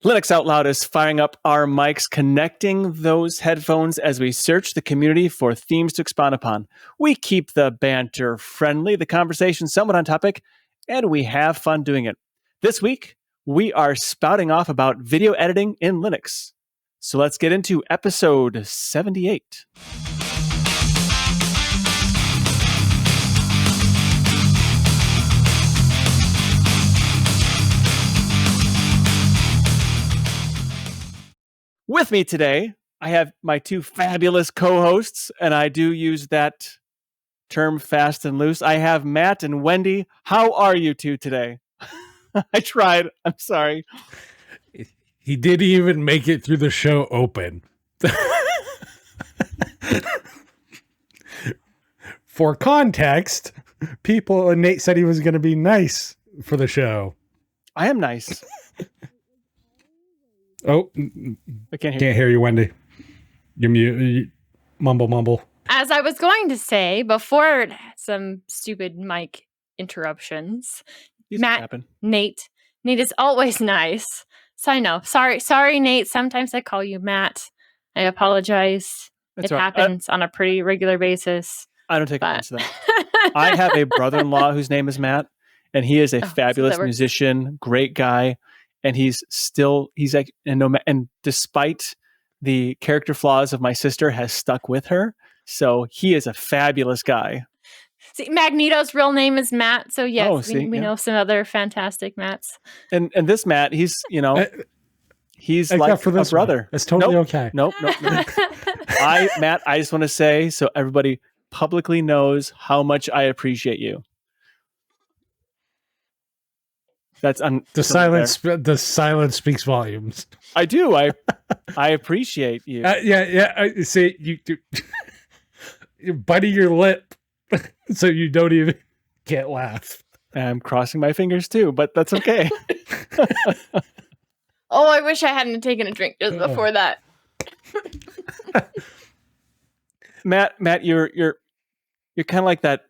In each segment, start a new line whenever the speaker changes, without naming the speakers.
Linux Out Loud is firing up our mics, connecting those headphones as we search the community for themes to expound upon. We keep the banter friendly, the conversation somewhat on topic, and we have fun doing it. This week, we are spouting off about video editing in Linux. So let's get into episode 78. With me today, I have my two fabulous co-hosts, and I do use that term fast and loose. I have Matt and Wendy. How are you two today? I tried. I'm sorry.
He didn't even make it through the show open. For context, Nate said he was going to be nice for the show.
I am nice.
Oh,
I can't
hear you, Wendy. You're mute. Mumble.
As I was going to say before some stupid mic interruptions, Nate is always nice. So I know. Sorry, Nate. Sometimes I call you Matt. I apologize. That's right. Happens on a pretty regular basis.
I don't take offense to that. I have a brother-in-law whose name is Matt, and he is a fabulous musician, great guy. And he's like, and despite the character flaws of my sister, has stuck with her. So he is a fabulous guy.
See, Magneto's real name is Matt. So yes, we know some other fantic Matts.
And this Matt, he's like a brother.
It's totally okay.
Nope. Matt, I just want to say so everybody publicly knows how much I appreciate you. That's
the silence. The silence speaks volumes.
I do. I appreciate you.
I see you. You're biting your lip, so you can't laugh.
I'm crossing my fingers too, but that's okay.
Oh, I wish I hadn't taken a drink just before that.
Matt, you're kind of like that.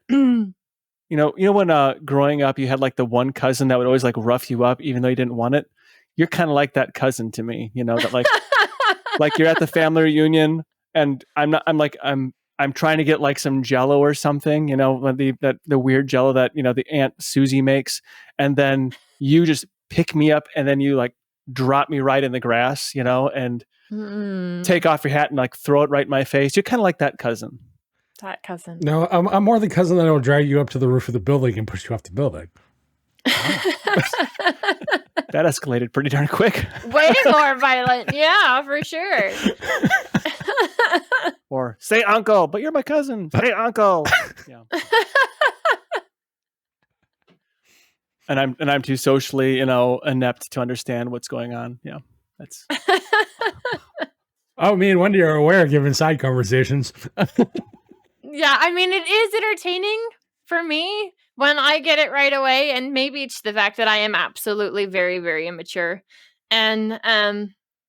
You know when growing up you had like the one cousin that would always like rough you up even though you didn't want it? You're kind of like that cousin to me, that like like you're at the family reunion and I'm trying to get like some Jell-O or something, the weird Jell-O that the Aunt Susie makes, and then you just pick me up and then you like drop me right in the grass, and take off your hat and like throw it right in my face. You're kind of like that cousin.
That cousin.
No, I'm more the cousin that will drag you up to the roof of the building and push you off the building.
That escalated pretty darn quick.
Way more violent. Yeah, for sure.
Or say uncle, but you're my cousin. Say uncle. Yeah. And I'm too socially, inept to understand what's going on. Yeah. That's
Oh, me and Wendy are aware given side conversations.
Yeah, I mean, it is entertaining for me when I get it right away, and maybe it's the fact that I am absolutely very, very immature. And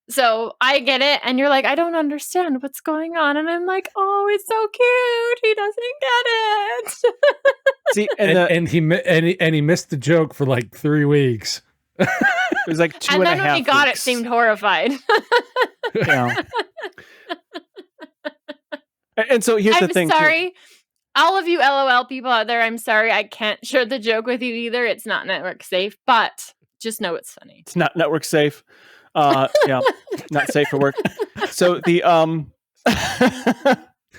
so I get it, and you're like, I don't understand what's going on. And I'm like, oh, it's so cute. He doesn't get
it. See, and he missed the joke for like 3 weeks.
It was like 2.5 weeks.
And then when he got it, seemed horrified.
Yeah. And so here's the thing.
I'm sorry. All of you LOL people out there, I'm sorry. I can't share the joke with you either. It's not network safe, but just know it's funny.
It's not network safe. Yeah, not safe for work. So the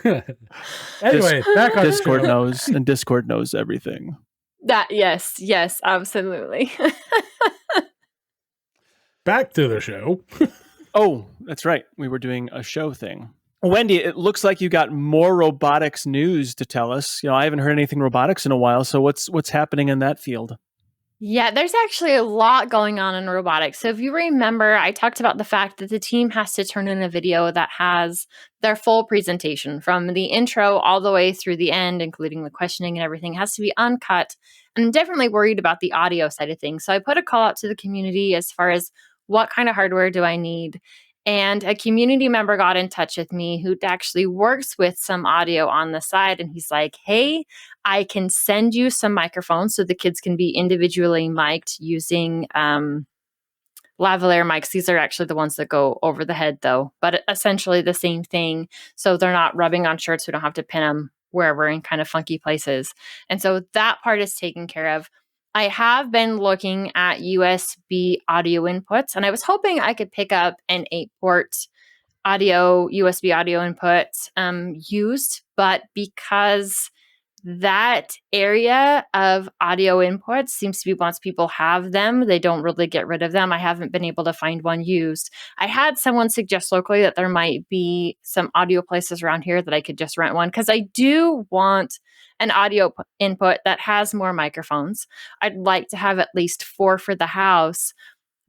anyway, back on
Discord knows, and Discord knows everything.
That yes, absolutely.
Back to the show.
Oh, that's right. We were doing a show thing. Wendy, it looks like you got more robotics news to tell us. I haven't heard anything robotics in a while. So what's happening in that field?
Yeah, there's actually a lot going on in robotics. So if you remember, I talked about the fact that the team has to turn in a video that has their full presentation from the intro all the way through the end, including the questioning and everything. It has to be uncut. And I'm definitely worried about the audio side of things. So I put a call out to the community as far as what kind of hardware do I need? And a community member got in touch with me who actually works with some audio on the side. And he's like, hey, I can send you some microphones so the kids can be individually mic'd using lavalier mics. These are actually the ones that go over the head though, but essentially the same thing. So they're not rubbing on shirts. We don't have to pin them wherever in kind of funky places. And so that part is taken care of. I have been looking at USB audio inputs, and I was hoping I could pick up an 8-port USB audio input used, but because that area of audio inputs seems to be once people have them, they don't really get rid of them. I haven't been able to find one used. I had someone suggest locally that there might be some audio places around here that I could just rent one, because I do want an audio input that has more microphones. I'd like to have at least 4 for the house,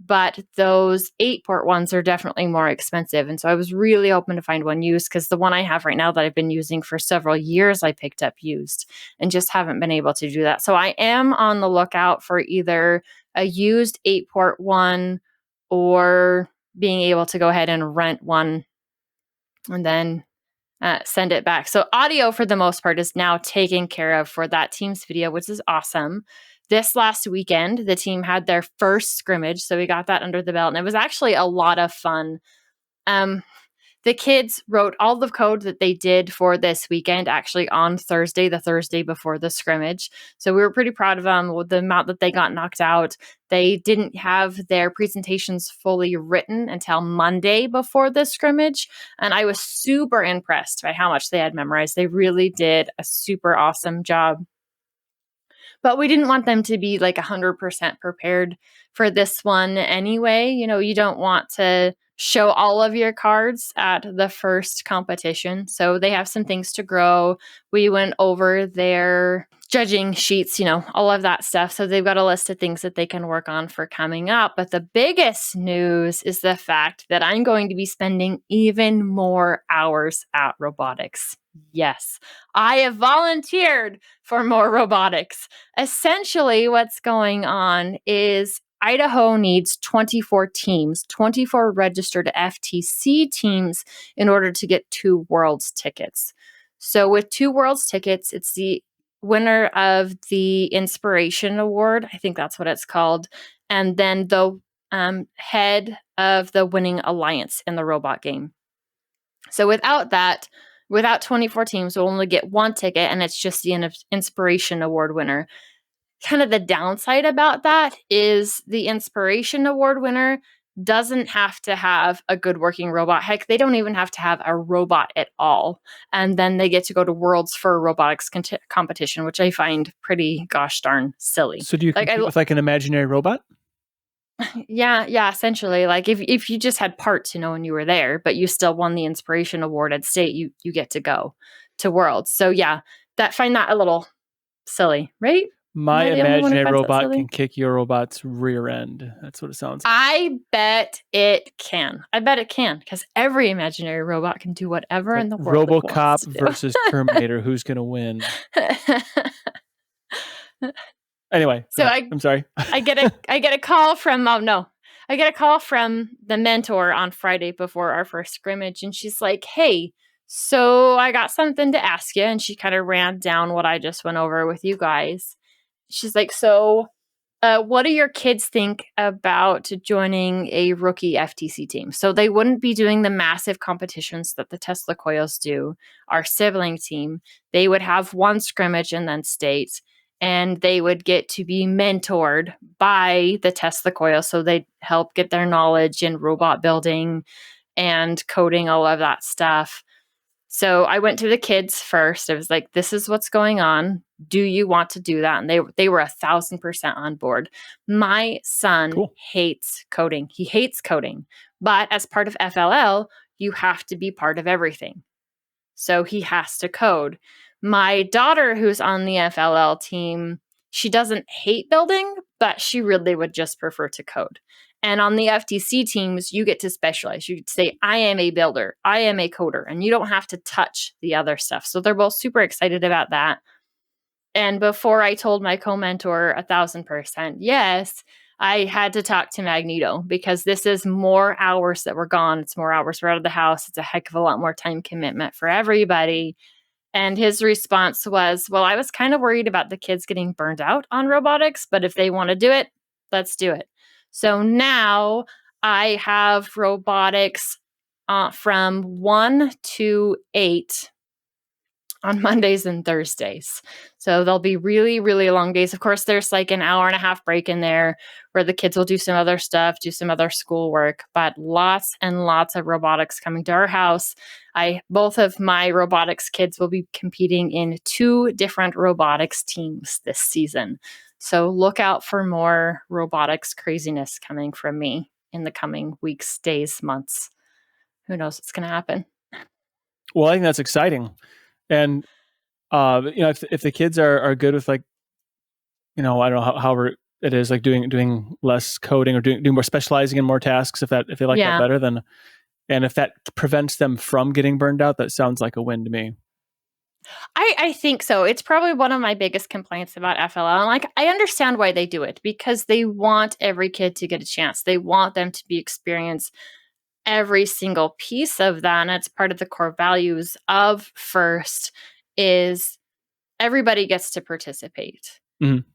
but those 8-port ones are definitely more expensive. And so I was really hoping to find one used, because the one I have right now that I've been using for several years, I picked up used and just haven't been able to do that. So I am on the lookout for either a used 8-port one or being able to go ahead and rent one and then send it back. So audio for the most part is now taken care of for that team's video, which is awesome. This last weekend, the team had their first scrimmage, so we got that under the belt, and it was actually a lot of fun. The kids wrote all the code that they did for this weekend actually on Thursday, the Thursday before the scrimmage. So we were pretty proud of them with the amount that they got knocked out. They didn't have their presentations fully written until Monday before the scrimmage. And I was super impressed by how much they had memorized. They really did a super awesome job. But we didn't want them to be like 100% prepared for this one anyway. You know, you don't want to show all of your cards at the first competition. So they have some things to grow. We went over their judging sheets, you know, all of that stuff. So they've got a list of things that they can work on for coming up. But the biggest news is the fact that I'm going to be spending even more hours at robotics. Yes, I have volunteered for more robotics. Essentially, what's going on is Idaho needs 24 teams, 24 registered FTC teams in order to get 2 Worlds tickets. So with 2 Worlds tickets, it's the winner of the Inspiration Award. I think that's what it's called. And then the head of the winning alliance in the robot game. So without 24 teams, we'll only get 1 ticket, and it's just the Inspiration Award winner. Kind of the downside about that is the Inspiration Award winner doesn't have to have a good working robot. Heck, they don't even have to have a robot at all. And then they get to go to Worlds for a robotics competition, which I find pretty gosh darn silly.
So do you compete with like an imaginary robot?
Yeah, essentially. Like if you just had parts, you know, when you were there, but you still won the Inspiration Award at state, you get to go to Worlds. So yeah, find that a little silly, right?
My imaginary robot can kick your robot's rear end. That's what it sounds like.
I bet it can. Because every imaginary robot can do whatever in the world.
RoboCop versus Terminator. Who's going to win? Anyway,
so
I'm sorry.
I get a call from I get a call from the mentor on Friday before our first scrimmage, and she's like, "Hey, so I got something to ask you." And she kind of ran down what I just went over with you guys. She's like, "So, what do your kids think about joining a rookie FTC team?" So they wouldn't be doing the massive competitions that the Tesla Coils do, our sibling team. They would have 1 scrimmage and then state. And they would get to be mentored by the Tesla Coil. So they'd help get their knowledge in robot building and coding, all of that stuff. So I went to the kids first. I was like, this is what's going on. Do you want to do that? And they were 1,000% on board. My son hates coding. He hates coding. But as part of FLL, you have to be part of everything. So he has to code. My daughter, who's on the FLL team, she doesn't hate building, but she really would just prefer to code. And on the FTC teams, you get to specialize. You could say, I am a builder, I am a coder, and you don't have to touch the other stuff. So they're both super excited about that. And before I told my co-mentor 1,000% yes, I had to talk to Magneto, because this is more hours that we're gone. It's more hours we're out of the house. It's a heck of a lot more time commitment for everybody. And his response was, well, I was kind of worried about the kids getting burned out on robotics, but if they want to do it, let's do it. So now I have robotics from 1 to 8 on Mondays and Thursdays. So they'll be really, really long days. Of course, there's like an hour and a half break in there where the kids will do some other stuff, do some other schoolwork, but lots and lots of robotics coming to our house. Both of my robotics kids will be competing in 2 different robotics teams this season. So look out for more robotics craziness coming from me in the coming weeks, days, months. Who knows what's going to happen?
Well, I think that's exciting. And if the kids are good with, like, I don't know how it is, like doing less coding or doing more specializing in more tasks, if they like that better, then, and if that prevents them from getting burned out, that sounds like a win to me.
I think so. It's probably one of my biggest complaints about FLL. And like, I understand why they do it, because they want every kid to get a chance. They want them to experience every single piece of that. And it's part of the core values of FIRST is everybody gets to participate.
Mm-hmm.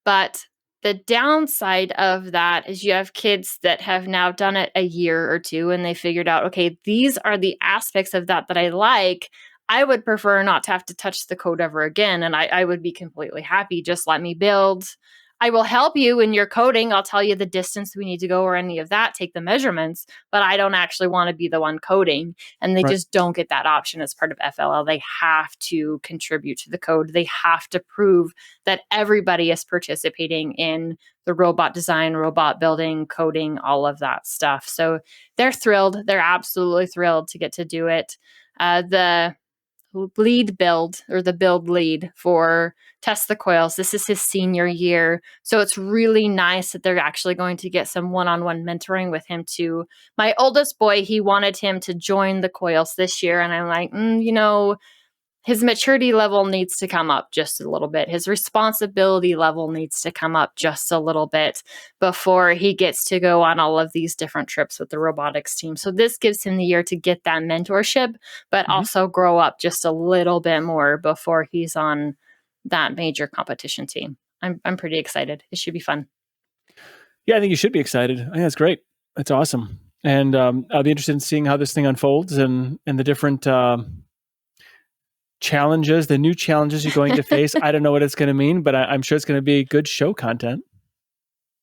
But the downside of that is you have kids that have now done it a year or 2 and they figured out, okay, these are the aspects of that I like. I would prefer not to have to touch the code ever again. And I would be completely happy. Just let me build. I will help you in your coding. I'll tell you the distance we need to go or any of that, take the measurements, but I don't actually want to be the one coding. And they just don't get that option as part of FLL. They have to contribute to the code. They have to prove that everybody is participating in the robot design, robot building, coding, all of that stuff. So they're thrilled. They're absolutely thrilled to get to do it. The lead build, or the build lead for Test the Coils, this is his senior year. So it's really nice that they're actually going to get some one-on-one mentoring with him too. My oldest boy, he wanted him to join the Coils this year. And I'm like, his maturity level needs to come up just a little bit. His responsibility level needs to come up just a little bit before he gets to go on all of these different trips with the robotics team. So this gives him the year to get that mentorship, but also grow up just a little bit more before he's on that major competition team. I'm pretty excited. It should be fun.
Yeah, I think you should be excited. I think that's great. That's awesome. And I'll be interested in seeing how this thing unfolds and the different challenges, the new challenges you're going to face. I don't know what it's going to mean, but I'm sure it's going to be good show content.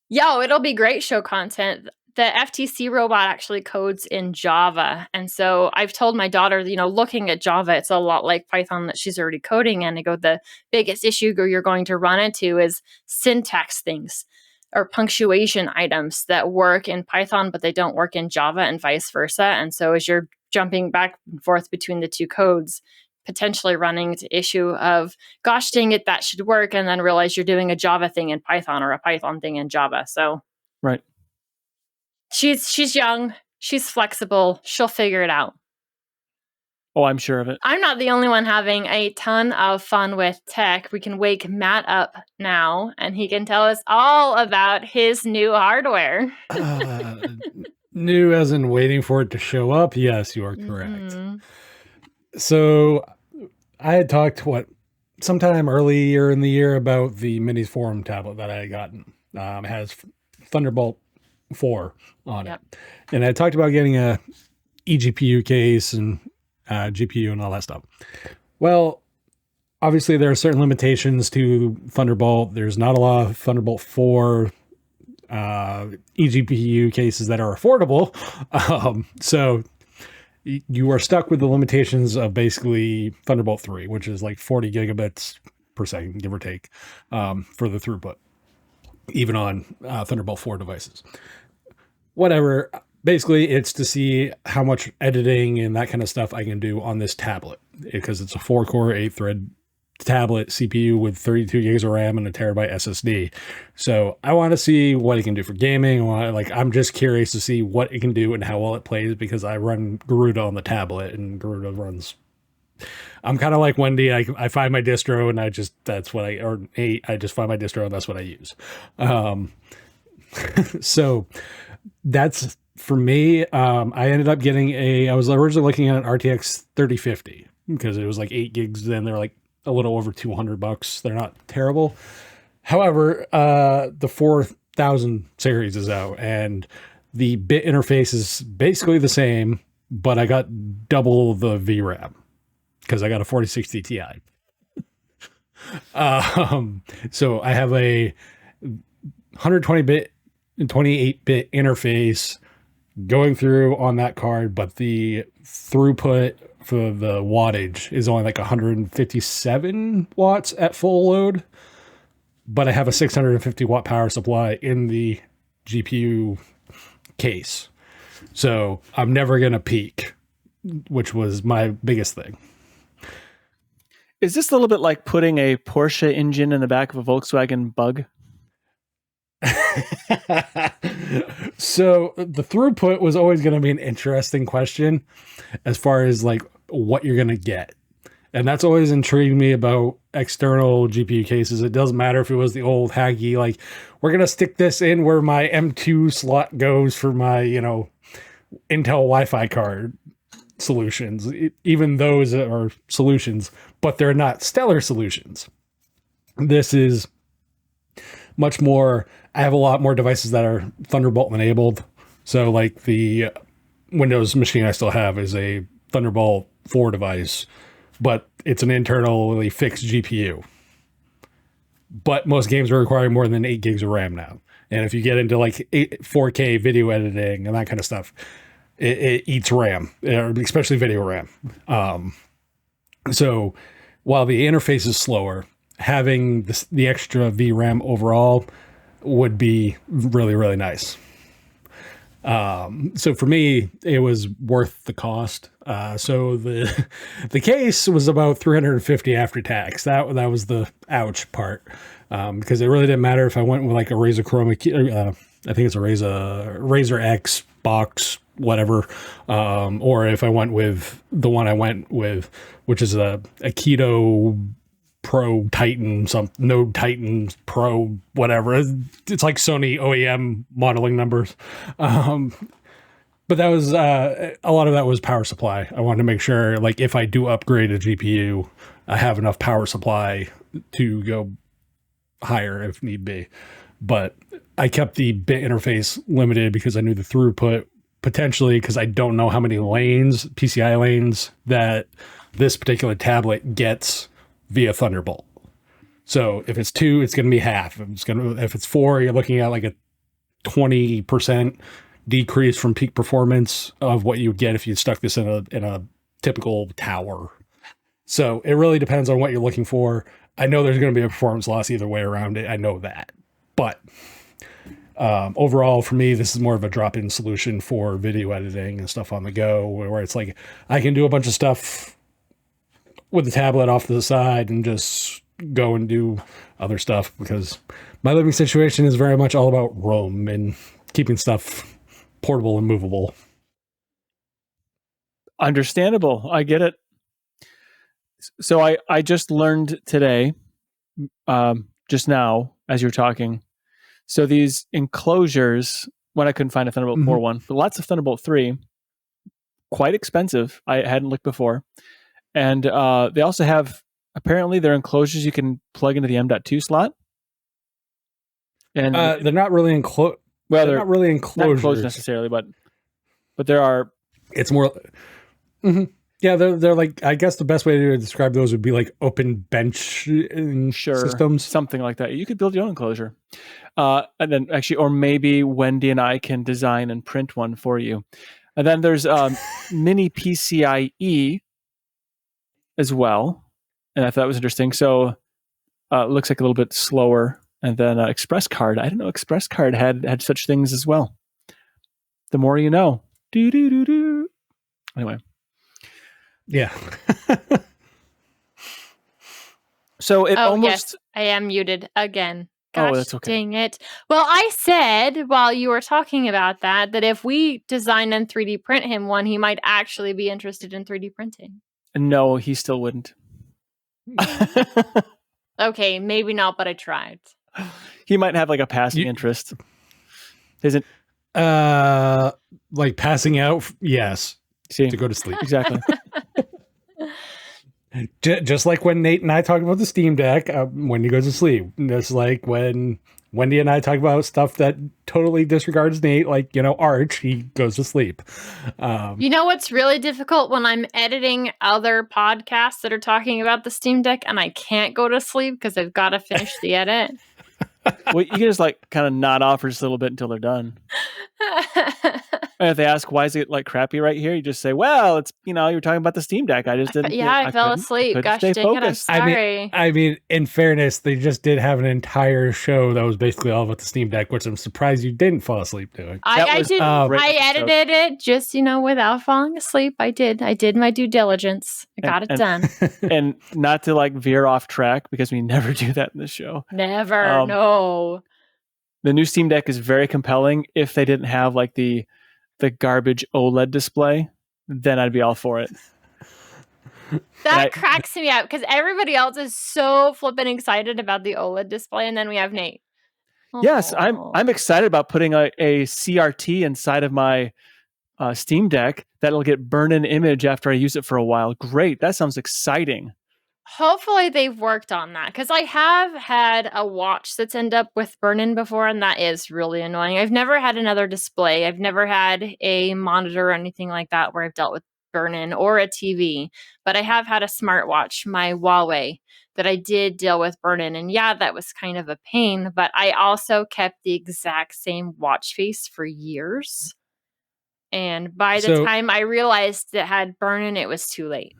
Yeah, it'll be great show content. The FTC robot actually codes in Java. And so I've told my daughter, looking at Java, it's a lot like Python that she's already coding. And I go, the biggest issue you're going to run into is syntax things or punctuation items that work in Python, but they don't work in Java, and vice versa. And so as you're jumping back and forth between the 2 codes, potentially running into issue of, gosh dang it, that should work, and then realize you're doing a Java thing in Python or a Python thing in Java. So
right.
She's young, she's flexible, she'll figure it out.
Oh, I'm sure of it.
I'm not the only one having a ton of fun with tech. We can wake Matt up now and he can tell us all about his new hardware.
New as in waiting for it to show up? Yes, you are correct. Mm-hmm. So I had talked sometime earlier in the year about the Minis Forum tablet that I had gotten. It has Thunderbolt 4 on it. And I talked about getting a eGPU case and GPU and all that stuff. Well, obviously there are certain limitations to Thunderbolt. There's not a lot of Thunderbolt 4 eGPU cases that are affordable. So you are stuck with the limitations of basically Thunderbolt 3, which is like 40 gigabits per second, give or take, for the throughput, even on Thunderbolt 4 devices. Whatever. Basically, it's to see how much editing and that kind of stuff I can do on this tablet, because it's a 4-core, 8-thread tablet CPU with 32 gigs of RAM and a terabyte SSD. So I want to see what it can do for gaming. I'm just curious to see what it can do and how well it plays, because I run Garuda on the tablet, and Garuda runs. I'm kind of like Wendy. I find my distro and I just find my distro and that's what I use. So that's for me. I ended up getting I was originally looking at an RTX 3050 because it was like 8 gigs. Then they're like a little over $200. They're not terrible. However, the 4 1000 series is out, and the bit interface is basically the same, but I got double the VRAM because I got a 4060 Ti. So I have a 120-bit and 28-bit interface going through on that card, but the throughput for the wattage is only like 157 watts at full load. But I have a 650 watt power supply in the GPU case. So I'm never going to peak, which was my biggest thing.
Is this a little bit like putting a Porsche engine in the back of a Volkswagen Bug?
So the throughput was always going to be an interesting question as far as like what you're going to get. And that's always intrigued me about external GPU cases. It doesn't matter if it was the old haggy, like, we're going to stick this in where my M2 slot goes for my, Intel Wi-Fi card solutions. Even those are solutions, but they're not stellar solutions. This is much more, I have a lot more devices that are Thunderbolt enabled. So like the Windows machine I still have is a Thunderbolt 4 device, but it's an internally fixed GPU. But most games are requiring more than 8 gigs of RAM now. And if you get into like 4K video editing and that kind of stuff, it eats RAM, especially video RAM. So while the interface is slower, having the extra VRAM overall would be really, really nice. So for me, it was worth the cost. So the case was about $350 after tax. That was the ouch part, because it really didn't matter if I went with like a Razer Chroma, I think it's a Razer X box, whatever, or if I went with the one I went with, which is a Keto Pro Titan, some Node Titan Pro, whatever. It's like Sony OEM modeling numbers. But that was a lot of that was power supply. I wanted to make sure, like, if I do upgrade a GPU, I have enough power supply to go higher if need be. But I kept the bit interface limited because I knew the throughput potentially, because I don't know how many lanes, PCI lanes, that this particular tablet gets via Thunderbolt. So if it's 2, it's going to be half. If it's 4, you're looking at like a 20% decrease from peak performance of what you would get if you stuck this in a typical tower. So it really depends on what you're looking for. I know there's going to be a performance loss either way around it. I know that. But overall, for me, this is more of a drop-in solution for video editing and stuff on the go, where it's like I can do a bunch of stuff with the tablet off to the side and just go and do other stuff, because my living situation is very much all about room and keeping stuff portable and movable.
Understandable. I get it. So I just learned today, just now, as you were talking. So these enclosures, when I couldn't find a Thunderbolt 4 one, but lots of Thunderbolt 3, quite expensive. I hadn't looked before. And they also have, apparently, their enclosures you can plug into the M.2 slot. And
they're not really enclosed. Well, they're not really enclosures.
Not enclosed necessarily, but there are.
It's more. Mm-hmm. Yeah, they're like, I guess the best way to describe those would be like open bench systems,
something like that. You could build your own enclosure, and then actually, or maybe Wendy and I can design and print one for you. And then there's mini PCIe as well, and I thought that was interesting. So it looks like a little bit slower. And then Express Card. I didn't know Express Card had such things as well. The more you know. Do. Anyway.
Yeah.
So it almost...
Yes, I am muted again. Gosh,
that's okay.
Dang it. Well, I said while you were talking about that if we design and 3D print him one, he might actually be interested in 3D printing.
No, he still wouldn't.
Okay, maybe not, but I tried.
He might have like a passing interest. Isn't
like passing out? Yes.
See,
to go to sleep.
Exactly.
Just like when Nate and I talked about the Steam Deck, when he goes to sleep. Just like when Wendy and I talk about stuff that totally disregards Nate, like, Arch, he goes to sleep.
You know what's really difficult when I'm editing other podcasts that are talking about the Steam Deck and I can't go to sleep because I've got to finish the edit?
Well, you can just like kind of nod off for just a little bit until they're done. And if they ask why is it like crappy right here, you just say, "Well, it's you were talking about the Steam Deck. I just didn't.
I fell
couldn't-
asleep.
couldn't
Gosh
stay
dang it, I'm
focused."
sorry.
I mean, in fairness, they just did have an entire show that was basically all about the Steam Deck, which I'm surprised you didn't fall asleep doing.
I did.
great
I
episode.
edited it just without falling asleep. I did my due diligence. I got it done.
And not to like veer off track because we never do that in this show.
Never. No.
The new Steam Deck is very compelling. If they didn't have like the garbage OLED display, then I'd be all for it.
That cracks me up because everybody else is so flippin' excited about the OLED display, and then we have Nate.
Yes, I'm excited about putting a CRT inside of my Steam Deck that'll get burn-in image after I use it for a while. Great, that sounds exciting.
Hopefully they've worked on that because I have had a watch that's ended up with burn-in before, and that is really annoying. I've never had another display. I've never had a monitor or anything like that where I've dealt with burn-in or a TV, but I have had a smartwatch, my Huawei, that I did deal with burn-in, and yeah, that was kind of a pain, but I also kept the exact same watch face for years, and by the time I realized it had burn-in, it was too late.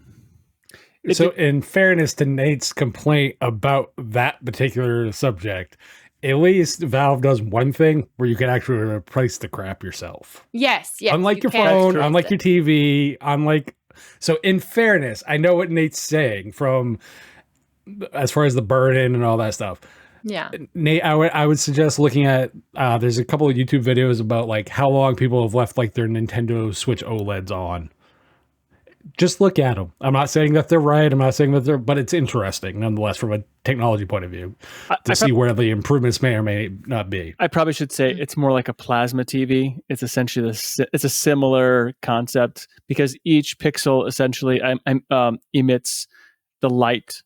So in fairness to Nate's complaint about that particular subject, at least Valve does one thing where you can actually replace the crap yourself.
Yes.
Unlike your phone, unlike your TV, so in fairness, I know what Nate's saying from as far as the burn-in and all that stuff.
Yeah.
Nate, I would suggest looking at there's a couple of YouTube videos about like how long people have left like their Nintendo Switch OLEDs on. Just look at them. I'm not saying that they're right. I'm not saying that but it's interesting nonetheless from a technology point of view to see where the improvements may or may not be.
I probably should say it's more like a plasma TV. It's essentially it's a similar concept because each pixel essentially emits the light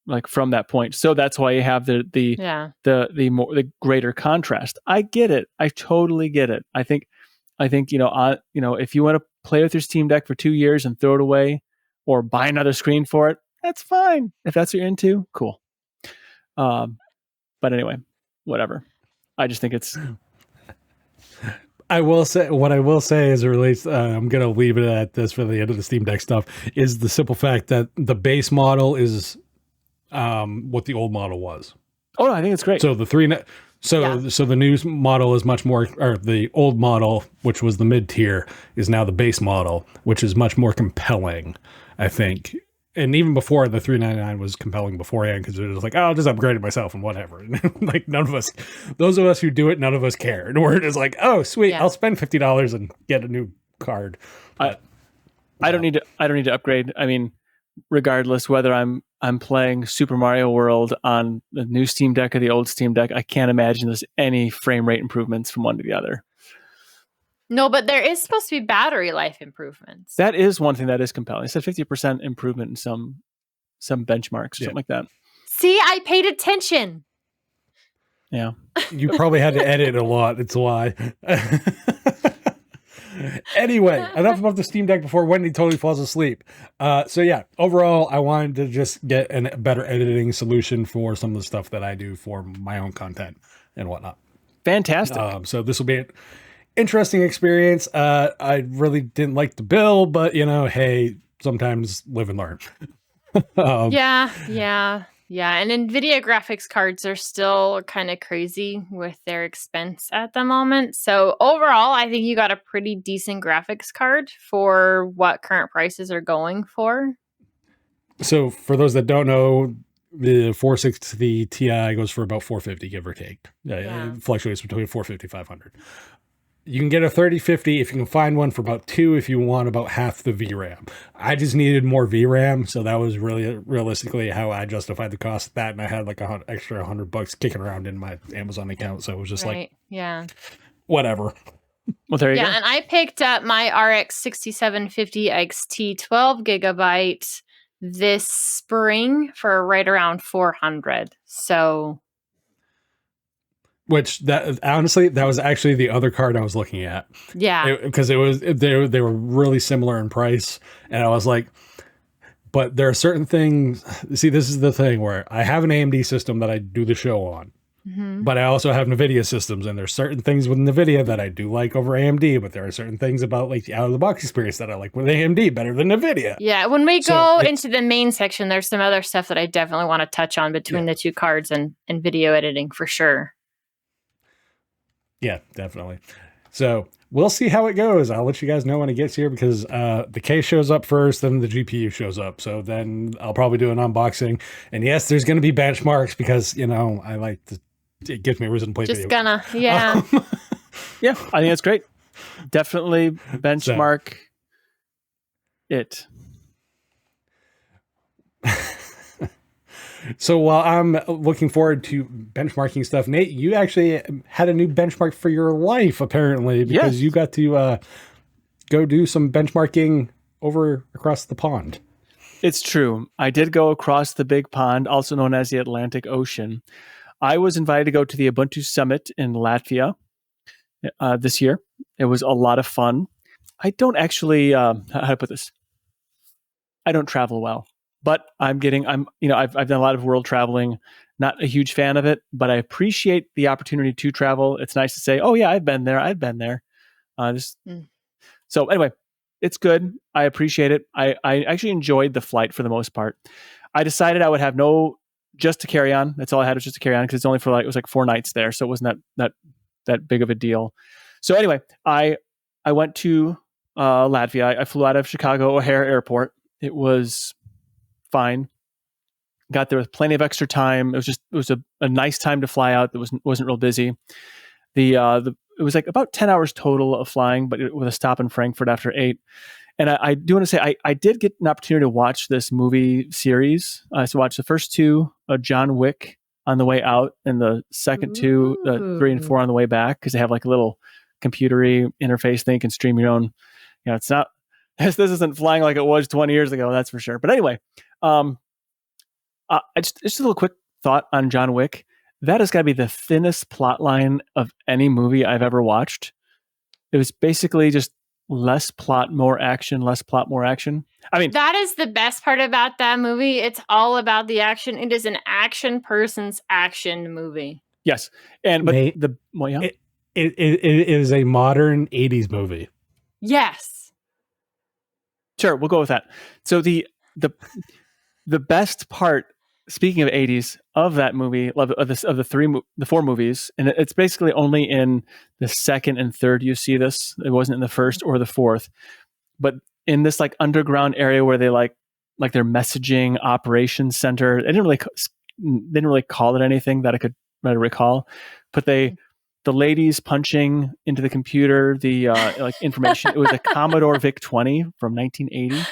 like from that point. So that's why you have the greater contrast. I get it. I totally get it. I think if you want to play with your Steam Deck for 2 years and throw it away or buy another screen for it, that's fine. If that's what you're into, cool. But anyway, whatever. I just think it's...
I will say as it relates, I'm going to leave it at this for the end of the Steam Deck stuff, is the simple fact that the base model is what the old model was.
Oh, I think it's great.
So so the new model is much more, or the old model, which was the mid tier, is now the base model, which is much more compelling, I think. And even before, the $399 was compelling beforehand because it was like, oh, I'll just upgrade it myself and whatever. And like those of us who do it, none of us care. And we're just like, oh, sweet, I'll spend $50 and get a new card. But,
I don't need to upgrade. I mean, regardless whether I'm playing Super Mario World on the new Steam Deck or the old Steam Deck, I can't imagine there's any frame rate improvements from one to the other.
No, but there is supposed to be battery life improvements.
That is one thing that is compelling. It said 50% improvement in some benchmarks, something like that.
See, I paid attention.
Yeah.
You probably had to edit a lot. It's why. Anyway, enough about the Steam Deck before Wendy totally falls asleep. So yeah, overall, I wanted to just get a better editing solution for some of the stuff that I do for my own content and whatnot.
Fantastic.
So this will be an interesting experience. I really didn't like the bill, but hey, sometimes live and learn.
Yeah. And NVIDIA graphics cards are still kind of crazy with their expense at the moment. So overall, I think you got a pretty decent graphics card for what current prices are going for. So
for those that don't know, the 460 Ti goes for about $450, give or take. It fluctuates between $450 $500. You can get a 3050 if you can find one for about $2 if you want about half the VRAM. I just needed more VRAM, so that was really realistically how I justified the cost of that, and I had like extra $100 kicking around in my Amazon account, so it was just whatever.
Well, there you go.
Yeah, and I picked up my RX 6750 XT 12 gigabyte this spring for right around $400. So
Which that honestly, that was actually the other card I was looking at.
Yeah.
Because they were really similar in price, and I was like, but there are certain things. See, this is the thing where I have an AMD system that I do the show on, but I also have NVIDIA systems, and there's certain things with NVIDIA that I do like over AMD, but there are certain things about like the out of the box experience that I like with AMD better than NVIDIA.
Yeah, when we go into the main section, there's some other stuff that I definitely want to touch on between the two cards and video editing for sure.
Yeah, definitely. So we'll see how it goes. I'll let you guys know when it gets here because the case shows up first, then the GPU shows up. So then I'll probably do an unboxing. And yes, there's going to be benchmarks because, I like to, it gives me a reason to play
Just
video.
Yeah, I think that's great. Definitely benchmark it.
So while I'm looking forward to benchmarking stuff, Nate, you actually had a new benchmark for your life, apparently, because you got to go do some benchmarking over across the pond.
It's true. I did go across the big pond, also known as the Atlantic Ocean. I was invited to go to the Ubuntu Summit in Latvia this year. It was a lot of fun. I don't actually, how to put this? I don't travel well. But I've done a lot of world traveling, not a huge fan of it, but I appreciate the opportunity to travel. It's nice to say, oh yeah, I've been there. So anyway, it's good. I appreciate it. I actually enjoyed the flight for the most part. I decided I would have just to carry on. That's all I had was just to carry on because it's only it was like 4 nights there. So it wasn't that big of a deal. So anyway, I went to Latvia. I flew out of Chicago O'Hare Airport. It was fine. Got there with plenty of extra time. It was a nice time to fly out. That wasn't real busy. It was like about 10 hours total of flying, but with a stop in Frankfurt after 8. And I do want to say I did get an opportunity to watch this movie series. I watched the first 2, John Wick on the way out, and the second 2, 3 and 4 on the way back because they have like a little computery interface thing. You can stream your own. It's not. This isn't flying like it was 20 years ago, that's for sure. But anyway, just a little quick thought on John Wick. That has got to be the thinnest plot line of any movie I've ever watched. It was basically just less plot, more action, less plot, more action. I mean,
that is the best part about that movie. It's all about the action. It is an action person's action movie.
Yes.
It is a modern 80s movie.
Yes.
Sure, we'll go with that. So the best part, speaking of 80s, of that movie, of the 4 movies, and it's basically only in the second and third you see this. It wasn't in the first or the fourth, but in this like underground area where they like their messaging operations center. They didn't really call it anything that I could recall, but the ladies punching into the computer, the information. It was a Commodore VIC-20 from 1980.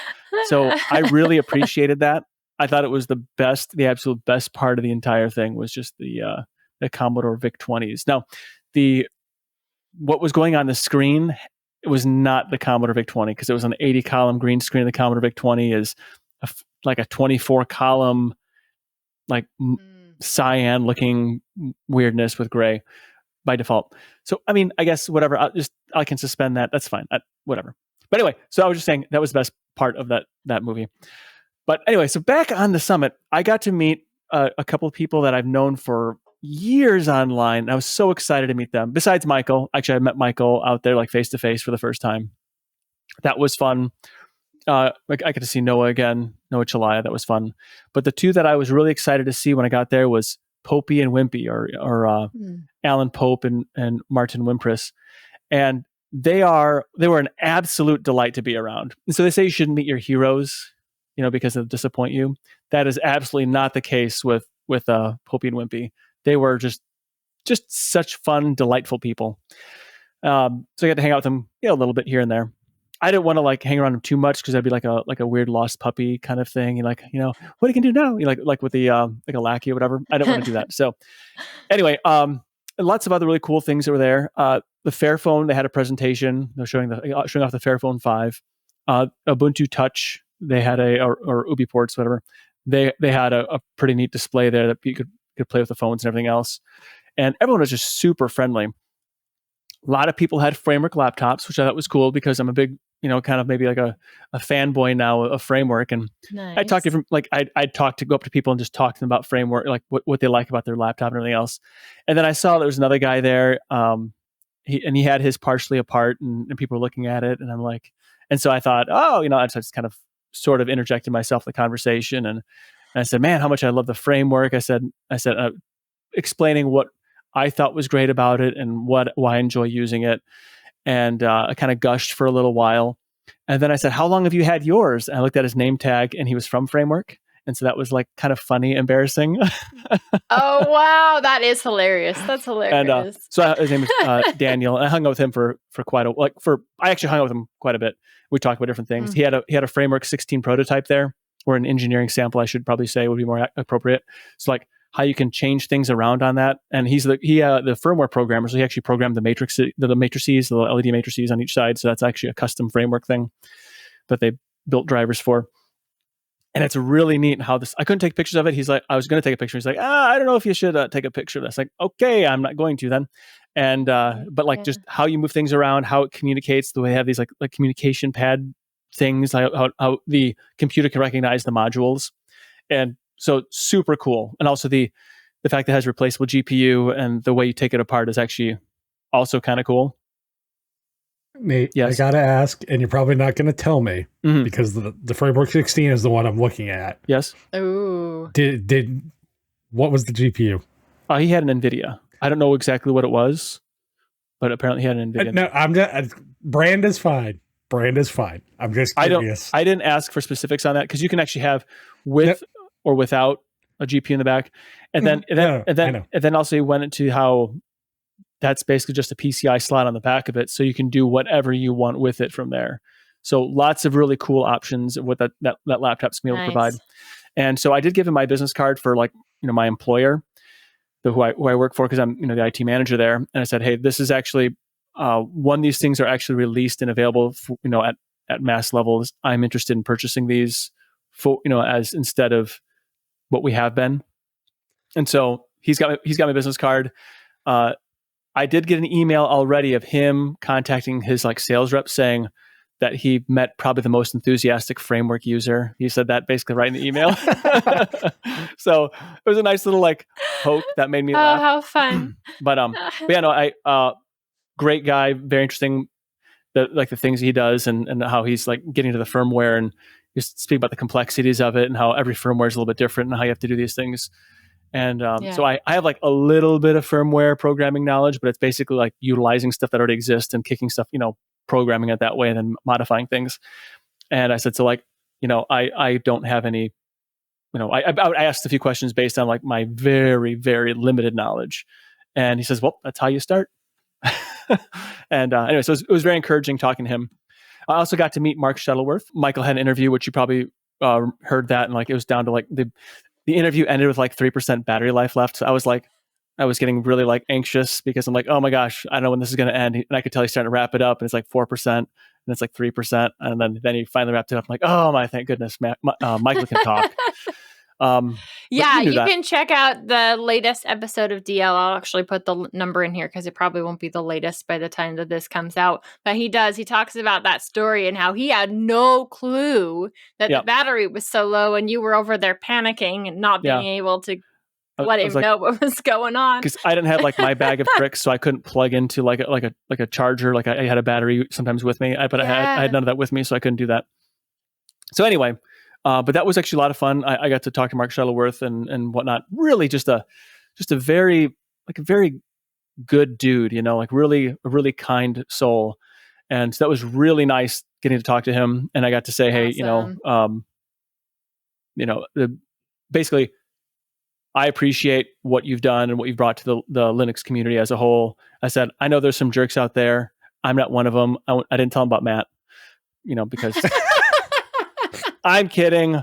So I really appreciated that. I thought it was the absolute best part of the entire thing was just the Commodore VIC-20s. Now, what was going on the screen, it was not the Commodore VIC-20 because it was an 80-column green screen. The Commodore VIC-20 is like a 24-column, like cyan-looking weirdness with gray by default. So, I mean, I guess whatever. I can suspend that. That's fine. Whatever. But anyway, so I was just saying that was the best part of that movie. But anyway, so back on the summit, I got to meet a couple of people that I've known for years online. I was so excited to meet them. Besides Michael, actually, I met Michael out there like face to face for the first time. That was fun. I got to see Noah again, Noah Chalaya. That was fun. But the 2 that I was really excited to see when I got there was Popey and Wimpy, or Alan Pope and Martin Wimpress. And they were an absolute delight to be around. And so they say you shouldn't meet your heroes, because they'll disappoint you. That is absolutely not the case with Popey and Wimpy. They were just such fun, delightful people. So I got to hang out with them a little bit here and there. I didn't want to like hang around them too much because that'd be like a weird lost puppy kind of thing. What are you gonna do now? You like with the like a lackey or whatever. I didn't want to do that. So anyway, lots of other really cool things that were there. The Fairphone, they had a presentation. They're showing off the Fairphone 5. Ubuntu Touch, they had or UbiPorts, whatever. They had a pretty neat display there that you could play with the phones and everything else. and everyone was just super friendly. A lot of people had Framework laptops, which I thought was cool because I'm a big, kind of maybe like a fanboy now of Framework. And
Nice.
I talked to I'd go up to people and just talk to them about Framework, like what they like about their laptop and everything else. And then I saw there was another guy there. He had his partially apart, and people were looking at it, and I'm like, and so I thought, I just kind of sort of interjected myself in the conversation, and I said, man, how much I love the Framework. I said, explaining what I thought was great about it and why I enjoy using it. And I kind of gushed for a little while. And then I said, how long have you had yours? And I looked at his name tag, and he was from Framework. And so that was like kind of funny, embarrassing.
Oh, wow. That is hilarious. That's hilarious.
And so his name is Daniel. And I hung out with him for quite I actually hung out with him quite a bit. We talked about different things.
Mm-hmm.
He had a Framework 16 prototype there, or an engineering sample, I should probably say, would be more appropriate. So like how you can change things around on that. And he's the firmware programmer. So he actually programmed the matrices, the LED matrices on each side. So that's actually a custom Framework thing that they built drivers for. And it's really neat how this, I couldn't take pictures of it. He's like, I was going to take a picture. He's like, I don't know if you should take a picture of this. Like, okay, I'm not going to then. And, but like just how you move things around, how it communicates, the way they have these like communication pad things, how the computer can recognize the modules. And so super cool. And also the fact that it has replaceable GPU and the way you take it apart is actually also kind of cool.
Nate,
yes.
I gotta ask, and you're probably not going to tell me because the Framework 16 is the one I'm looking at.
Yes.
Ooh.
What was the GPU?
He had an NVIDIA. I don't know exactly what it was, but apparently he had an NVIDIA.
No, I'm just brand is fine. Brand is fine. I'm just curious.
I didn't ask for specifics on that because you can actually have with or without a GPU in the back, and then also he went into how that's basically just a PCI slot on the back of it, so you can do whatever you want with it from there. So lots of really cool options of what that laptop's going to be able to provide. And so I did give him my business card for my employer, who I work for, because I'm the IT manager there. And I said, hey, this is actually one of these things are actually released and available for, at mass levels. I'm interested in purchasing these for, as instead of what we have been. And so he's got my business card. I did get an email already of him contacting his sales rep saying that he met probably the most enthusiastic Framework user. He said that basically right in the email. So it was a nice little poke that made me laugh.
Oh, how fun.
but yeah, no, great guy, very interesting. The things he does and how he's getting to the firmware and just speak about the complexities of it and how every firmware is a little bit different and how you have to do these things. And so I have a little bit of firmware programming knowledge, but it's basically utilizing stuff that already exists and kicking stuff, programming it that way and then modifying things. And I said, so I don't have any, I asked a few questions based on my very, very limited knowledge. And he says, well, that's how you start. And anyway, so it was very encouraging talking to him. I also got to meet Mark Shuttleworth. Michael had an interview, which you probably heard that. And it was down to the interview ended with 3% battery life left. So I was getting really anxious because I'm like, oh my gosh, I don't know when this is going to end. And I could tell he's starting to wrap it up, and it's 4%, and it's 3%. And then he finally wrapped it up. I'm like, oh my, thank goodness, Michael can talk.
Yeah, you can check out the latest episode of DL. I'll actually put the number in here because it probably won't be the latest by the time that this comes out. But he talks about that story and how he had no clue that the battery was so low and you were over there panicking and not being able to let him know what was going on.
Because I didn't have my bag of tricks, so I couldn't plug into a charger. I had a battery sometimes with me, but I had none of that with me, so I couldn't do that. So anyway, but that was actually a lot of fun. I got to talk to Mark Shuttleworth and whatnot. Really, just a very very good dude. Really a really kind soul, and so that was really nice getting to talk to him. And I got to say,
awesome.
hey, basically, I appreciate what you've done and what you've brought to the Linux community as a whole. I said, I know there's some jerks out there. I'm not one of them. I didn't tell him about Matt, because I'm kidding.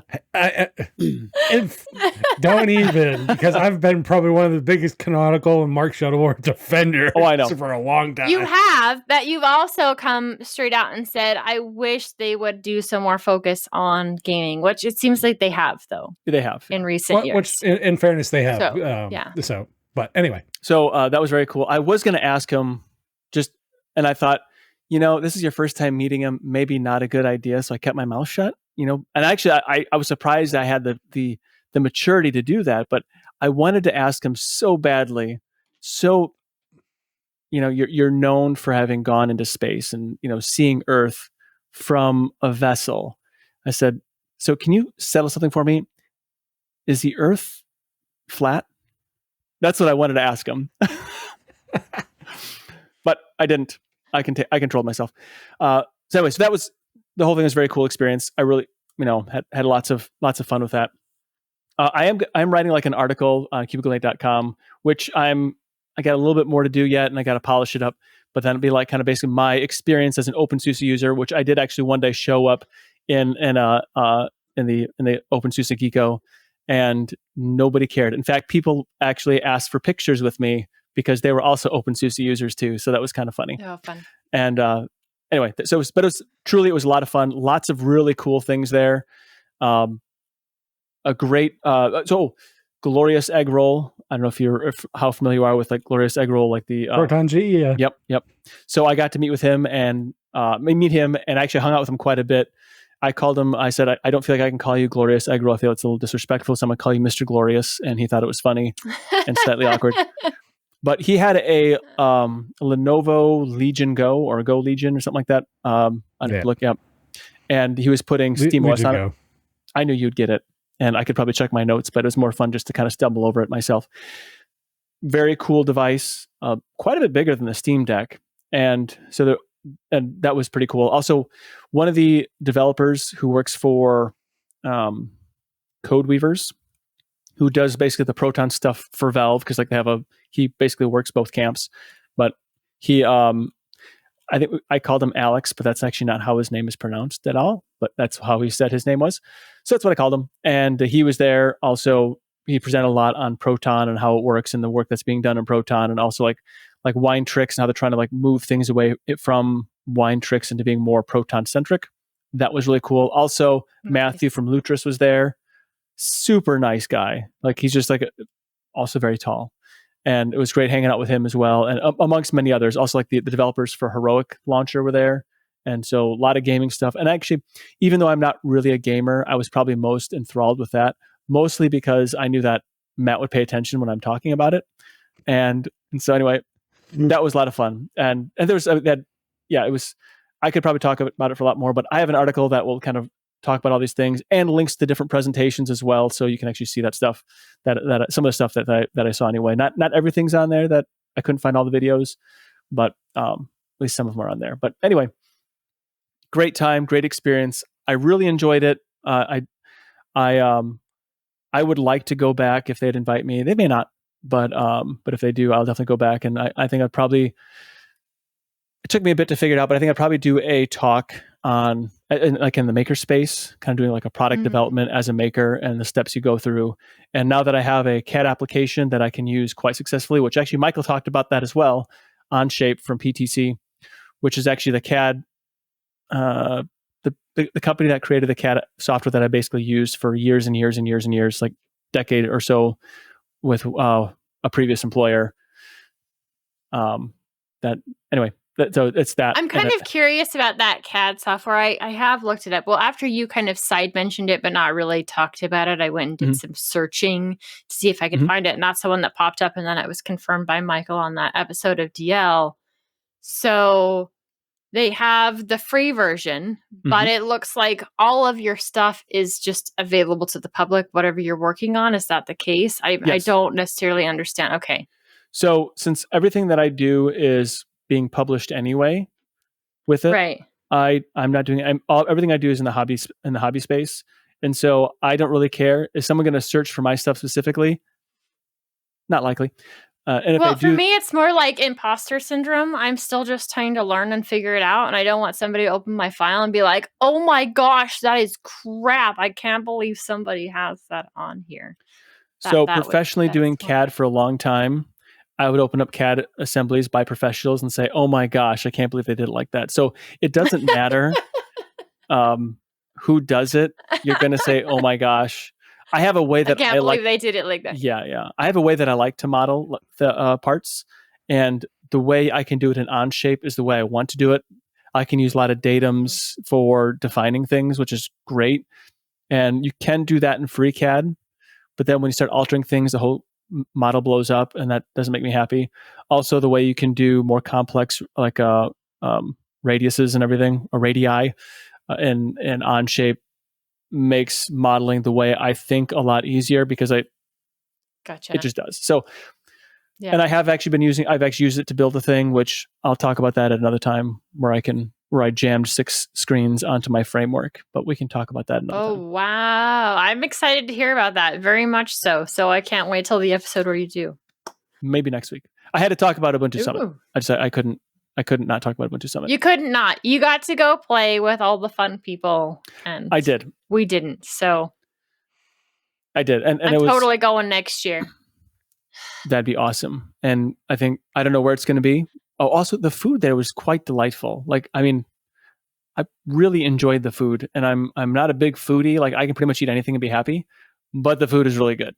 Don't even, because I've been probably one of the biggest Canonical and Mark Shuttleworth defenders
I know.
for a long time.
You have, but you've also come straight out and said, I wish they would do some more focus on gaming, which it seems like they have, though.
They have.
In recent years.
Which, in fairness, they have.
So, yeah.
So But anyway.
So that was very cool. I was going to ask him and I thought, this is your first time meeting him, maybe not a good idea. So I kept my mouth shut, and actually I was surprised I had the maturity to do that, but I wanted to ask him so badly. So, you're known for having gone into space and, seeing Earth from a vessel. I said, so can you settle something for me? Is the Earth flat? That's what I wanted to ask him. But I didn't. I controlled myself. So that was the whole thing. Was a very cool experience. I really, had lots of fun with that. I'm writing like an article on cubiclelate.com, which I got a little bit more to do yet, and I got to polish it up. But then it'd be like kind of basically my experience as an OpenSUSE user, which I did actually one day show up in the OpenSUSE Geeko, and nobody cared. In fact, people actually asked for pictures with me because they were also OpenSUSE users too. So that was kind of funny.
Oh, fun.
And anyway, it was a lot of fun. Lots of really cool things there. A great glorious egg roll. I don't know how familiar you are with like glorious egg roll, like the
Proton G. Yeah.
Yep. So I got to meet with him and actually hung out with him quite a bit. I called him. I said, I don't feel like I can call you Glorious Egg Roll. I feel it's a little disrespectful, so I'm gonna call you Mr. Glorious. And he thought it was funny and slightly awkward. But he had a Lenovo Legion Go or Go Legion or something like that. Look up, and he was putting SteamOS on it. I knew you'd get it, and I could probably check my notes, but it was more fun just to kind of stumble over it myself. Very cool device, quite a bit bigger than the Steam Deck, and that was pretty cool. Also, one of the developers who works for Codeweavers, who does basically the Proton stuff for Valve, because like he basically works both camps. But he, I think I called him Alex, but that's actually not how his name is pronounced at all. But that's how he said his name was. So that's what I called him. And he was there. Also, he presented a lot on Proton and how it works and the work that's being done in Proton, and also like wine tricks and how they're trying to like move things away from wine tricks into being more Proton centric. That was really cool. Also, Matthew from Lutris was there. Super nice guy. Like he's just like also very tall, and it was great hanging out with him as well. And amongst many others, also like the developers for Heroic Launcher were there. And so a lot of gaming stuff. And actually, even though I'm not really a gamer, I was probably most enthralled with that, mostly because I knew that Matt would pay attention when I'm talking about it. And so anyway, that was a lot of fun. And there was it was, I could probably talk about it for a lot more, but I have an article that will kind of talk about all these things and links to different presentations as well. So you can actually see that stuff, that some of the stuff that I saw anyway. Not everything's on there, that I couldn't find all the videos, but at least some of them are on there. But anyway, great time, great experience. I really enjoyed it. I would like to go back if they'd invite me. They may not, but if they do, I'll definitely go back. And I think I'd probably, it took me a bit to figure it out, but I think I'd probably do a talk on like in the maker space, kind of doing like a product development as a maker and the steps you go through. And now that I have a CAD application that I can use quite successfully, which actually Michael talked about that as well, OnShape from PTC, which is actually the CAD, the company that created the CAD software that I basically used for years and years and years and years, like decade or so with a previous employer. So it's that.
I'm kind of curious about that CAD software. I have looked it up. Well, after you kind of side mentioned it, but not really talked about it, I went and did some searching to see if I could find it. And that's the one that popped up. And then it was confirmed by Michael on that episode of DL. So they have the free version, but it looks like all of your stuff is just available to the public, whatever you're working on. Is that the case?
Yes.
I don't necessarily understand. Okay.
So since everything that I do is being published anyway with it,
right?
I'm not doing everything I do is in the hobby space, and so I don't really care. Is someone going to search for my stuff specifically? Not likely. And if
for me, it's more like imposter syndrome. I'm still just trying to learn and figure it out, and I don't want somebody to open my file and be like, "Oh my gosh, that is crap! I can't believe somebody has that on here."
Professionally doing CAD for a long time, I would open up CAD assemblies by professionals and say, "Oh my gosh, I can't believe they did it like that." So it doesn't matter who does it. You're going to say, "Oh my gosh." I have a way
I
that
can't believe they did it like that.
Yeah. I have a way that I like to model the parts, and the way I can do it in Onshape is the way I want to do it. I can use a lot of datums for defining things, which is great. And you can do that in FreeCAD, but then when you start altering things, the whole model blows up, and that doesn't make me happy. Also, the way you can do more complex, like radiuses and everything, or radii, and Onshape makes modeling the way I think a lot easier, because it just does. So, and I've actually used it to build a thing, which I'll talk about that at another time, where I jammed 6 screens onto my framework, but we can talk about that another time.
Oh, wow. I'm excited to hear about that. Very much so. So I can't wait till the episode where you do.
Maybe next week. I had to talk about Ubuntu Summit. I couldn't not talk about Ubuntu Summit.
You couldn't not. You got to go play with all the fun people. And
I did.
We didn't. So
I did. And
I'm totally going next year.
That'd be awesome. And I don't know where it's going to be. Oh, also the food there was quite delightful. Like, I mean, I really enjoyed the food, and I'm not a big foodie. Like, I can pretty much eat anything and be happy, but the food is really good.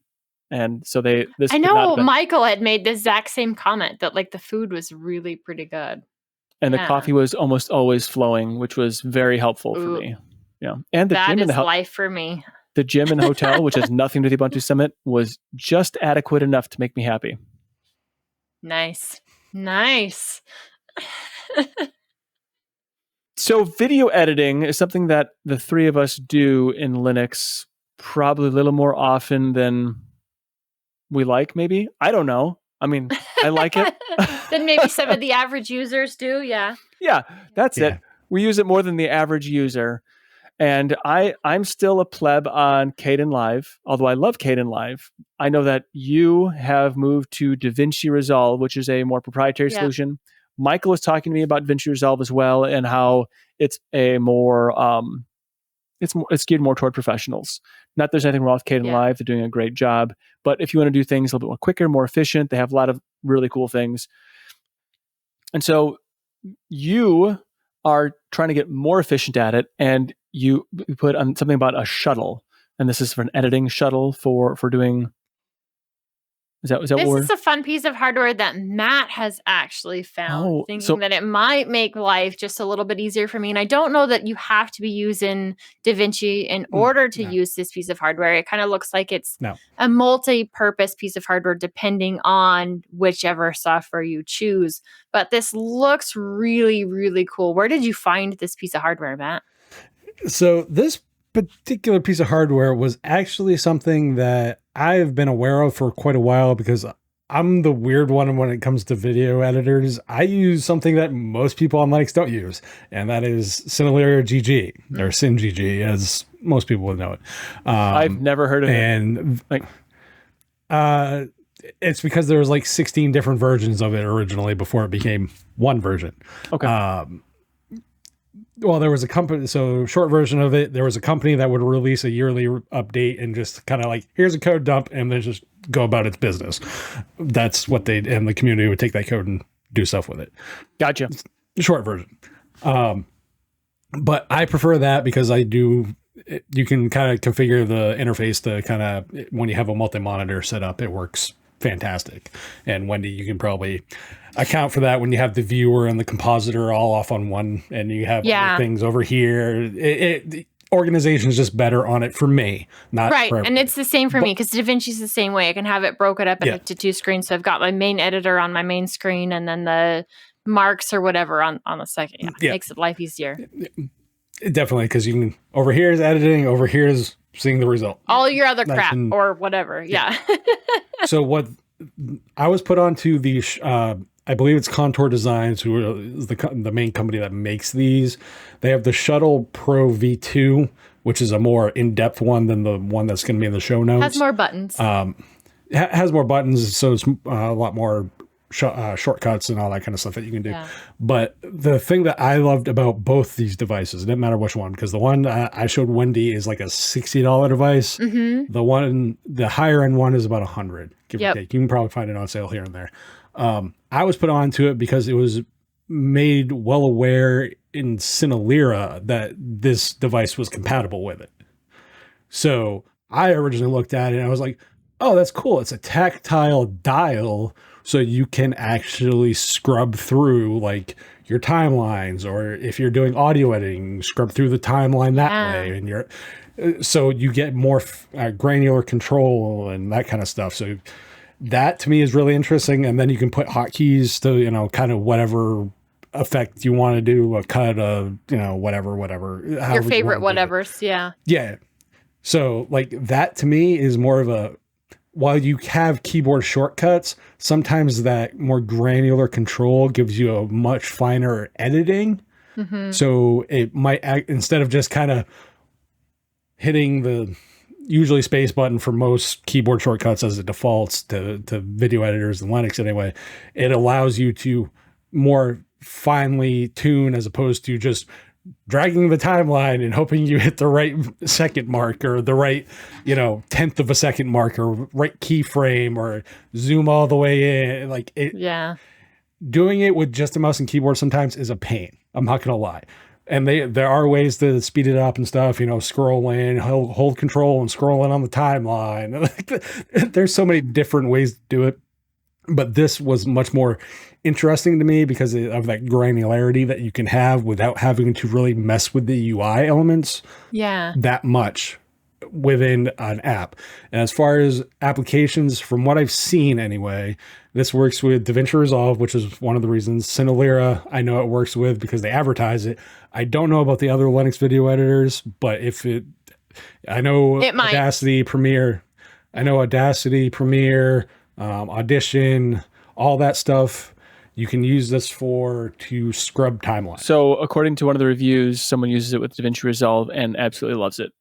And so
I know Michael had made the exact same comment that like the food was really pretty good.
And the coffee was almost always flowing, which was very helpful for me. Yeah. And the
that
gym
is life for me.
The gym and hotel, which has nothing to do with the Ubuntu Summit, was just adequate enough to make me happy.
Nice.
So video editing is something that the three of us do in Linux probably a little more often than we like, maybe. I don't know. I mean, I like it.
Than maybe some of the average users do, yeah.
Yeah, that's it. We use it more than the average user. And I'm still a pleb on Kdenlive, although I love Kdenlive. I know that you have moved to DaVinci Resolve, which is a more proprietary solution. Michael was talking to me about DaVinci Resolve as well, and how it's a more it's geared more toward professionals. Not that there's anything wrong with Kdenlive; they're doing a great job. But if you want to do things a little bit more quicker, more efficient, they have a lot of really cool things. And so you are trying to get more efficient at it, and you put on something about a shuttle, and this is for an editing shuttle for doing. Is that
this is a fun piece of hardware that Matt has actually found, thinking that it might make life just a little bit easier for me. And I don't know that you have to be using DaVinci in order to use this piece of hardware. It kind of looks like it's a multi-purpose piece of hardware depending on whichever software you choose. But this looks really, really cool. Where did you find this piece of hardware, Matt?
So this particular piece of hardware was actually something that I've been aware of for quite a while, because I'm the weird one when it comes to video editors. I use something that most people on Linux don't use, and that is Cineleria GG, or SynGG, as most people would know it.
I've never heard of it.
And it's because there was like 16 different versions of it originally before it became one version.
Okay.
Well, there was a company, so short version of it, there was a company that would release a yearly update and just kind of like, here's a code dump, and then just go about its business. That's what and the community would take that code and do stuff with it.
Gotcha.
Short version. But I prefer that because you can kind of configure the interface to kind of, when you have a multi-monitor set up, it works fantastic. And Wendy, you can probably account for that when you have the viewer and the compositor all off on one, and you have other things over here. Organization is just better on it for me, not
right.
For
and it's the same for me, because DaVinci's the same way. I can have it broken up into 2 screens. So I've got my main editor on my main screen, and then the marks or whatever on the second. It makes it life easier.
Definitely, because you can, over here is editing, over here is seeing the result.
All your other crap or whatever. Yeah.
So what I was put onto the, I believe it's Contour Designs, who is the main company that makes these. They have the Shuttle Pro V2, which is a more in-depth one than the one that's going to be in the show notes.
Has more buttons.
Has more buttons, so it's a lot more shortcuts and all that kind of stuff that you can do. Yeah. But the thing that I loved about both these devices, it didn't matter which one, because the one I showed Wendy is like a $60 device. Mm-hmm. The higher end one is about $100, give or take. You can probably find it on sale here and there. I was put onto it because it was made well aware in Cineleria that this device was compatible with it. So I originally looked at it and I was like, oh, that's cool. It's a tactile dial. So you can actually scrub through like your timelines, or if you're doing audio editing, scrub through the timeline that way. And so you get more granular control and that kind of stuff. So that to me is really interesting. And then you can put hotkeys to, you know, kind of whatever effect you want to do, a cut, you know, whatever,
your favorite whatevers.
Yeah. So like that to me is more of a, while you have keyboard shortcuts, sometimes that more granular control gives you a much finer editing. So it might instead of just kind of hitting the usually space button for most keyboard shortcuts as it defaults to video editors and Linux anyway, it allows you to more finely tune as opposed to just dragging the timeline and hoping you hit the right second mark or the right, you know, 10th of a second mark or right keyframe or zoom all the way in. Like it, doing it with just a mouse and keyboard sometimes is a pain. I'm not gonna lie. And there are ways to speed it up and stuff, you know, scroll in, hold control and scroll in on the timeline. There's so many different ways to do it. But this was much more interesting to me because of that granularity that you can have without having to really mess with the UI elements that much within an app. And as far as applications, from what I've seen anyway, this works with DaVinci Resolve, which is one of the reasons. Cinelira, I know it works with because they advertise it. I don't know about the other Linux video editors, but I know Audacity, Premiere, Audition, all that stuff. You can use this to scrub timelines.
So according to one of the reviews, someone uses it with DaVinci Resolve and absolutely loves it.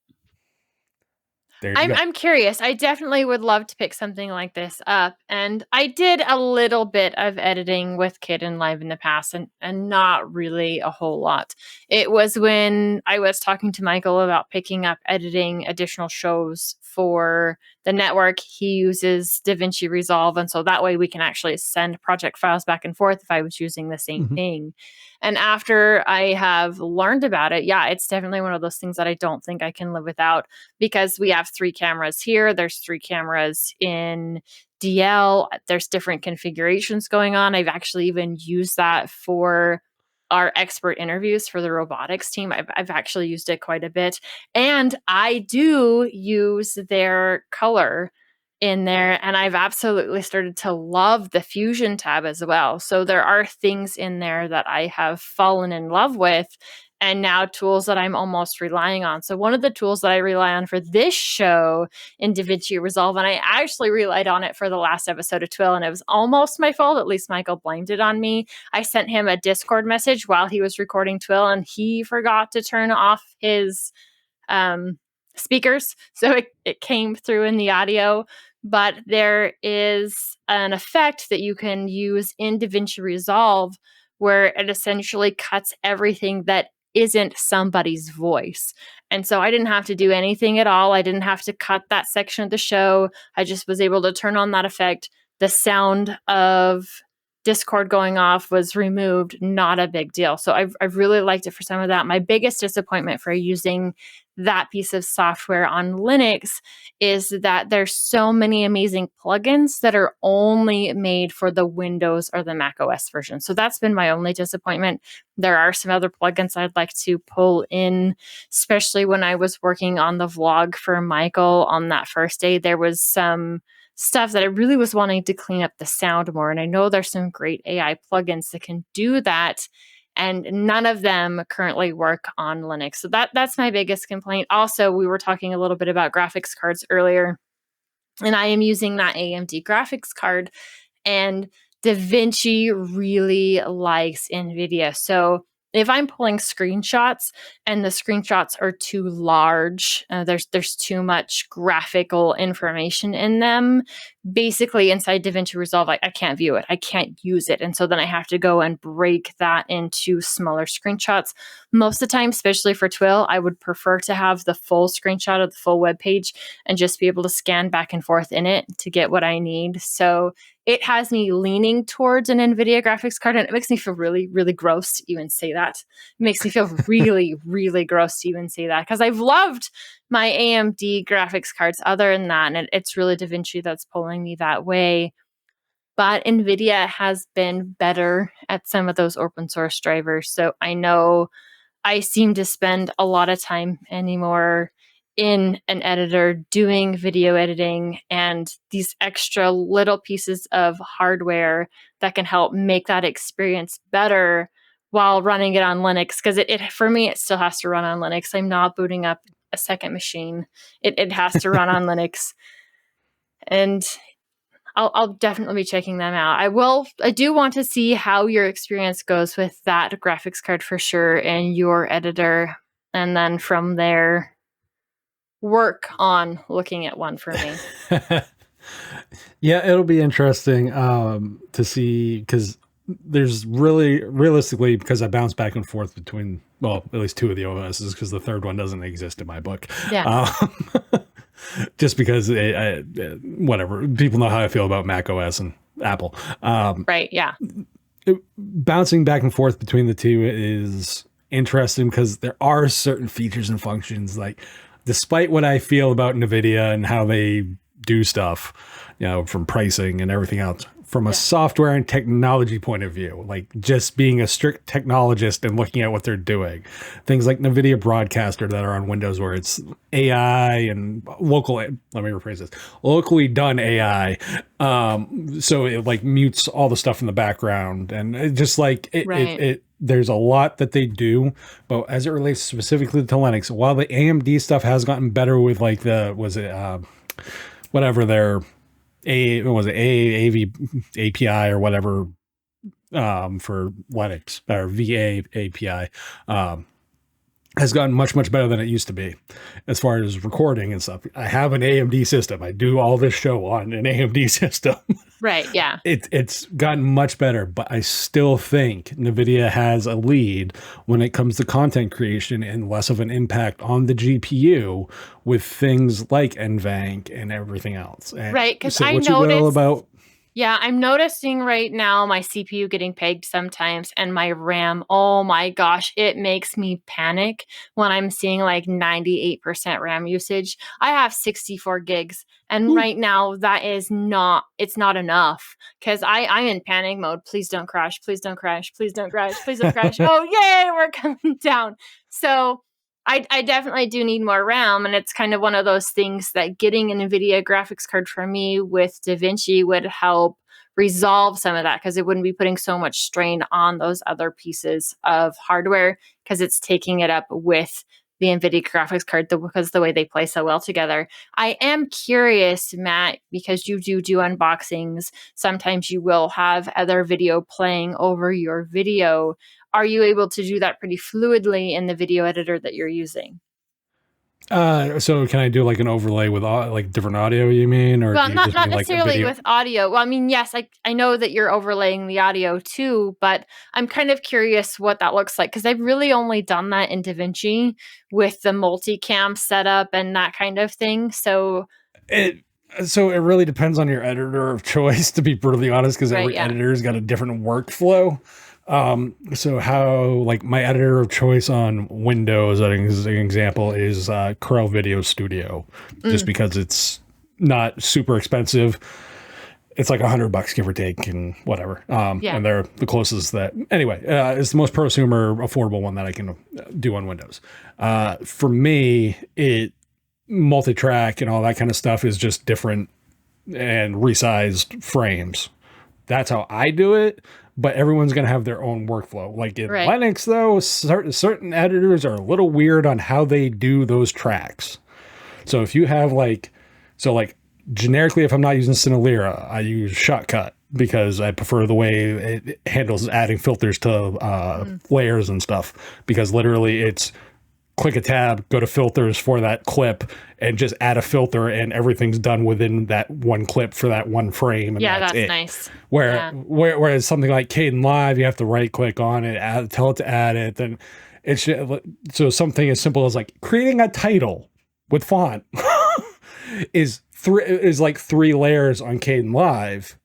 I'm curious. I definitely would love to pick something like this up. And I did a little bit of editing with Kdenlive in the past and not really a whole lot. It was when I was talking to Michael about picking up editing additional shows for the network. He uses DaVinci Resolve. And so that way we can actually send project files back and forth if I was using the same thing. And after I have learned about it, it's definitely one of those things that I don't think I can live without, because we have 3 cameras here. There's 3 cameras in DL. There's different configurations going on. I've actually even used that for our expert interviews for the robotics team. I've actually used it quite a bit. And I do use their color in there, and I've absolutely started to love the Fusion tab as well. So there are things in there that I have fallen in love with, and now tools that I'm almost relying on. So one of the tools that I rely on for this show in DaVinci Resolve, and I actually relied on it for the last episode of Twill, and it was almost my fault. At least Michael blamed it on me. I sent him a Discord message while he was recording Twill, and he forgot to turn off his speakers. So it came through in the audio. But there is an effect that you can use in DaVinci Resolve where it essentially cuts everything that isn't somebody's voice. And so I didn't have to do anything at all. I didn't have to cut that section of the show. I just was able to turn on that effect. The sound of Discord going off was removed. Not a big deal. So I've really liked it for some of that. My biggest disappointment for using that piece of software on Linux is that there's so many amazing plugins that are only made for the Windows or the Mac OS version. So that's been my only disappointment. There are some other plugins I'd like to pull in, especially when I was working on the vlog for Michael on that first day. There was some stuff that I really was wanting to clean up the sound more. And I know there's some great AI plugins that can do that, and none of them currently work on Linux. So that's my biggest complaint. Also, we were talking a little bit about graphics cards earlier, and I am using that AMD graphics card, and DaVinci really likes NVIDIA. So if I'm pulling screenshots and the screenshots are too large, there's too much graphical information in them, basically inside DaVinci Resolve, I can't view it. I can't use it. And so then I have to go and break that into smaller screenshots. Most of the time, especially for Twill, I would prefer to have the full screenshot of the full web page and just be able to scan back and forth in it to get what I need. So it has me leaning towards an NVIDIA graphics card, and it makes me feel really, really gross to even say that. It makes me feel really, really gross to even say that, because I've loved my AMD graphics cards other than that. And it's really DaVinci that's pulling me that way. But NVIDIA has been better at some of those open source drivers. So I know I seem to spend a lot of time anymore in an editor doing video editing and these extra little pieces of hardware that can help make that experience better while running it on Linux. Because it for me, it still has to run on Linux. I'm not booting up a second machine. It has to run on Linux. And I'll definitely be checking them out. I do want to see how your experience goes with that graphics card for sure and your editor. And then from there, work on looking at one for me.
Yeah, it'll be interesting to see, because there's realistically, because I bounce back and forth between, well, at least 2 of the OSs, because the third one doesn't exist in my book.
Yeah.
Just because whatever, people know how I feel about Mac OS and Apple.
Right. Yeah.
Bouncing back and forth between the two is interesting because there are certain features and functions, like, despite what I feel about NVIDIA and how they do stuff, from pricing and everything else, from a software and technology point of view, like just being a strict technologist and looking at what they're doing, things like NVIDIA Broadcaster that are on Windows, where it's AI and locally done AI. So it like mutes all the stuff in the background, and it just like it there's a lot that they do, but as it relates specifically to Linux, while the AMD stuff has gotten better with like their AV API or whatever for Linux, or VA API, has gotten much, much better than it used to be as far as recording and stuff. I have an AMD system. I do all this show on an AMD system.
Right. Yeah.
It's gotten much better, but I still think NVIDIA has a lead when it comes to content creation and less of an impact on the GPU with things like NVENC and everything else. And
right. Because
so
I
noticed.
Yeah, I'm noticing right now my CPU getting pegged sometimes, and my RAM, oh my gosh, it makes me panic when I'm seeing like 98% RAM usage. I have 64 gigs, and right now it's not enough, because I'm in panic mode. Please don't crash, please don't crash, please don't crash, please don't crash. Oh, yay, we're coming down. So I definitely do need more RAM, and it's kind of one of those things that getting an NVIDIA graphics card for me with DaVinci would help resolve some of that, because it wouldn't be putting so much strain on those other pieces of hardware, because it's taking it up with the NVIDIA graphics card because the way they play so well together. I am curious, Matt, because you do unboxings. Sometimes you will have other video playing over your video. Are you able to do that pretty fluidly in the video editor that you're using?
So can I do like an overlay with like different audio, you mean? Or
well,
do you
not
just mean
necessarily with audio. Well, I mean, yes, I know that you're overlaying the audio too, but I'm kind of curious what that looks like, because I've really only done that in DaVinci with the multicam setup and that kind of thing. So
it really depends on your editor of choice, to be brutally honest, because every editor's got a different workflow. So how, like, my editor of choice on Windows, as an example, is Corel Video Studio, just because it's not super expensive. It's like $100, give or take, and whatever. And they're the closest that, anyway, it's the most prosumer affordable one that I can do on Windows. For me, multi-track and all that kind of stuff is just different and resized frames. That's how I do it. But everyone's going to have their own workflow. Like in Linux, though, certain editors are a little weird on how they do those tracks. So if you have generically, if I'm not using Cinelira, I use Shotcut, because I prefer the way it handles adding filters to layers and stuff. Because literally it's click a tab, go to filters for that clip, and just add a filter, and everything's done within that one clip for that one frame. And that's it.
Nice.
Whereas something like Kdenlive, you have to right click on it, tell it to add it. Then so something as simple as like creating a title with font is like 3 layers on Kdenlive,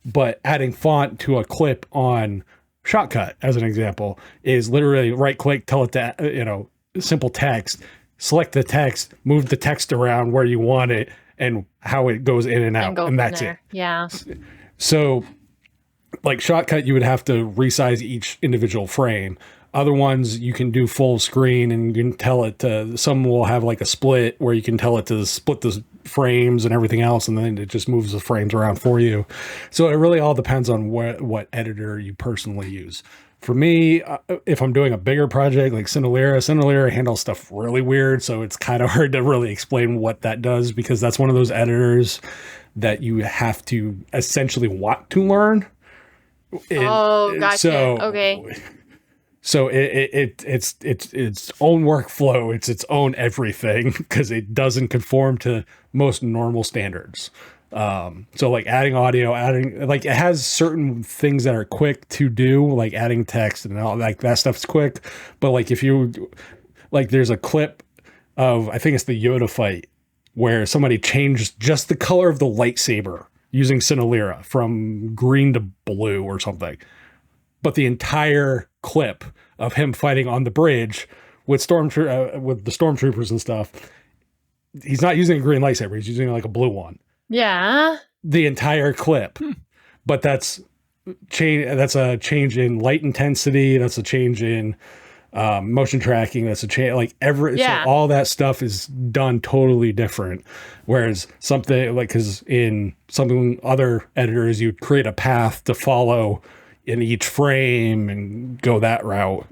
but adding font to a clip on Shotcut, as an example, is literally right click, tell it to, simple text, select the text, move the text around where you want it, and how it goes in and
And
out,
go
and
from
that's
there.
it.
Yeah.
So, like Shotcut, you would have to resize each individual frame. Other ones you can do full screen, and you can tell it to. Some will have like a split where you can tell it to split the frames and everything else, and then it just moves the frames around for you. So it really all depends on what editor you personally use. For me, if I'm doing a bigger project like Cinelera handles stuff really weird, so it's kind of hard to really explain what that does, because that's one of those editors that you have to essentially want to learn.
Gotcha.
So,
Okay.
So it's its own workflow. It's its own everything, because it doesn't conform to most normal standards. So like adding audio, like it has certain things that are quick to do, like adding text and all like that stuff's quick. But like if you like, there's a clip of, I think it's the Yoda fight, where somebody changed just the color of the lightsaber using Cinelera from green to blue or something. But the entire clip of him fighting on the bridge with with the stormtroopers and stuff, he's not using a green lightsaber. He's using like a blue one.
Yeah.
The entire clip. But that's a change in light intensity. That's a change in motion tracking. That's a change, like so all that stuff is done totally different. Whereas something like, because in something other editors, you create a path to follow in each frame and go that route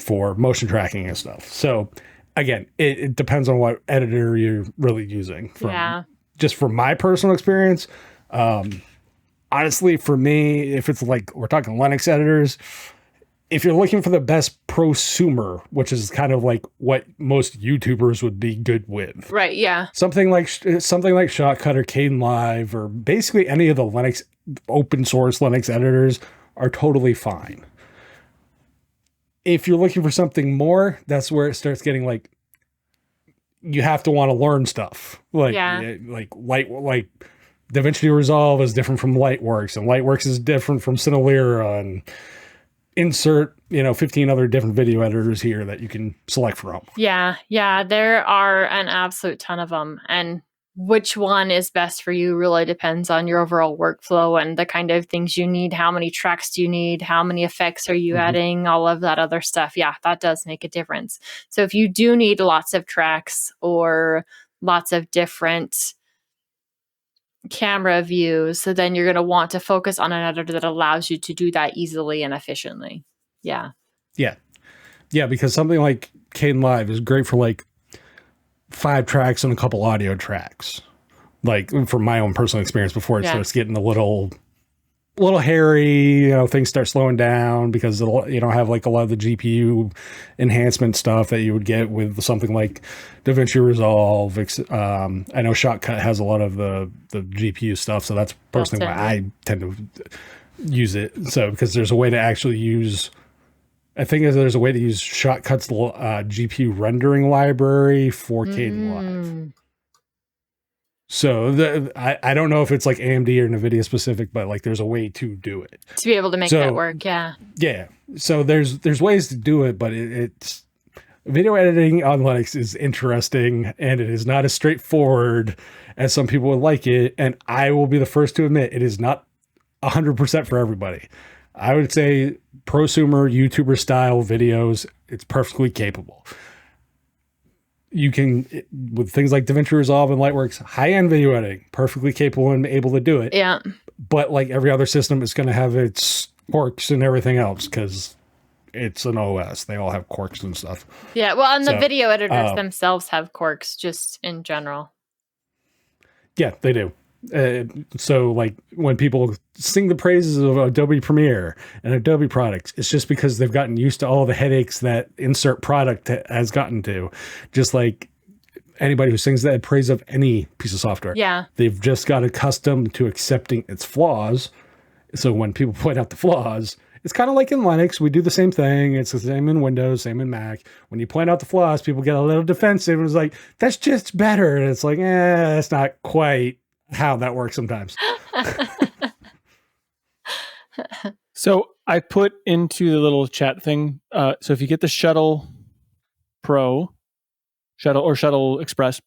for motion tracking and stuff. So again, it depends on what editor you're really using. Just from my personal experience, honestly, for me, if it's like, we're talking Linux editors, if you're looking for the best prosumer, which is kind of like what most YouTubers would be good with.
Right, yeah.
Something like Shotcut or Kdenlive, or basically any of the Linux open source Linux editors, are totally fine. If you're looking for something more, that's where it starts getting like, you have to want to learn stuff. Like DaVinci Resolve is different from Lightworks, and Lightworks is different from Cinelera, and insert 15 other different video editors here that you can select from.
Yeah, there are an absolute ton of them, and which one is best for you really depends on your overall workflow and the kind of things you need. How many tracks do you need? How many effects are you adding? All of that other stuff. Yeah, that does make a difference. So if you do need lots of tracks or lots of different camera views, so then you're going to want to focus on an editor that allows you to do that easily and efficiently. Yeah,
because something like Kdenlive is great for like 5 tracks and a couple audio tracks, like from my own personal experience, before it starts getting a little hairy, things start slowing down, because you don't have like a lot of the GPU enhancement stuff that you would get with something like DaVinci Resolve. I know Shotcut has a lot of the GPU stuff, so that's personally why I tend to use it. So because there's a way to actually use, I think there's a way to use Shotcut's GPU rendering library for Kdenlive. So I don't know if it's like AMD or NVIDIA specific, but like there's a way to do it.
To be able to make that work, yeah.
Yeah. So there's ways to do it, but it's video editing on Linux is interesting, and it is not as straightforward as some people would like it. And I will be the first to admit, it is not 100% for everybody. I would say prosumer, YouTuber style videos, it's perfectly capable. You can, with things like DaVinci Resolve and Lightworks, high-end video editing, perfectly capable and able to do it.
Yeah.
But like every other system, it's going to have its quirks and everything else, because it's an OS. They all have quirks and stuff.
Yeah, well, and the video editors themselves have quirks just in general.
Yeah, they do. So like when people sing the praises of Adobe Premiere and Adobe products, it's just because they've gotten used to all the headaches that insert product has gotten to. Just like anybody who sings that praise of any piece of software.
Yeah.
They've just got accustomed to accepting its flaws. So when people point out the flaws, it's kind of like in Linux. We do the same thing. It's the same in Windows, same in Mac. When you point out the flaws, people get a little defensive. And it's like, that's just better. And it's like, that's not quite how that works sometimes.
So I put into the little chat thing. So if you get the Shuttle Pro, Shuttle or Shuttle Express.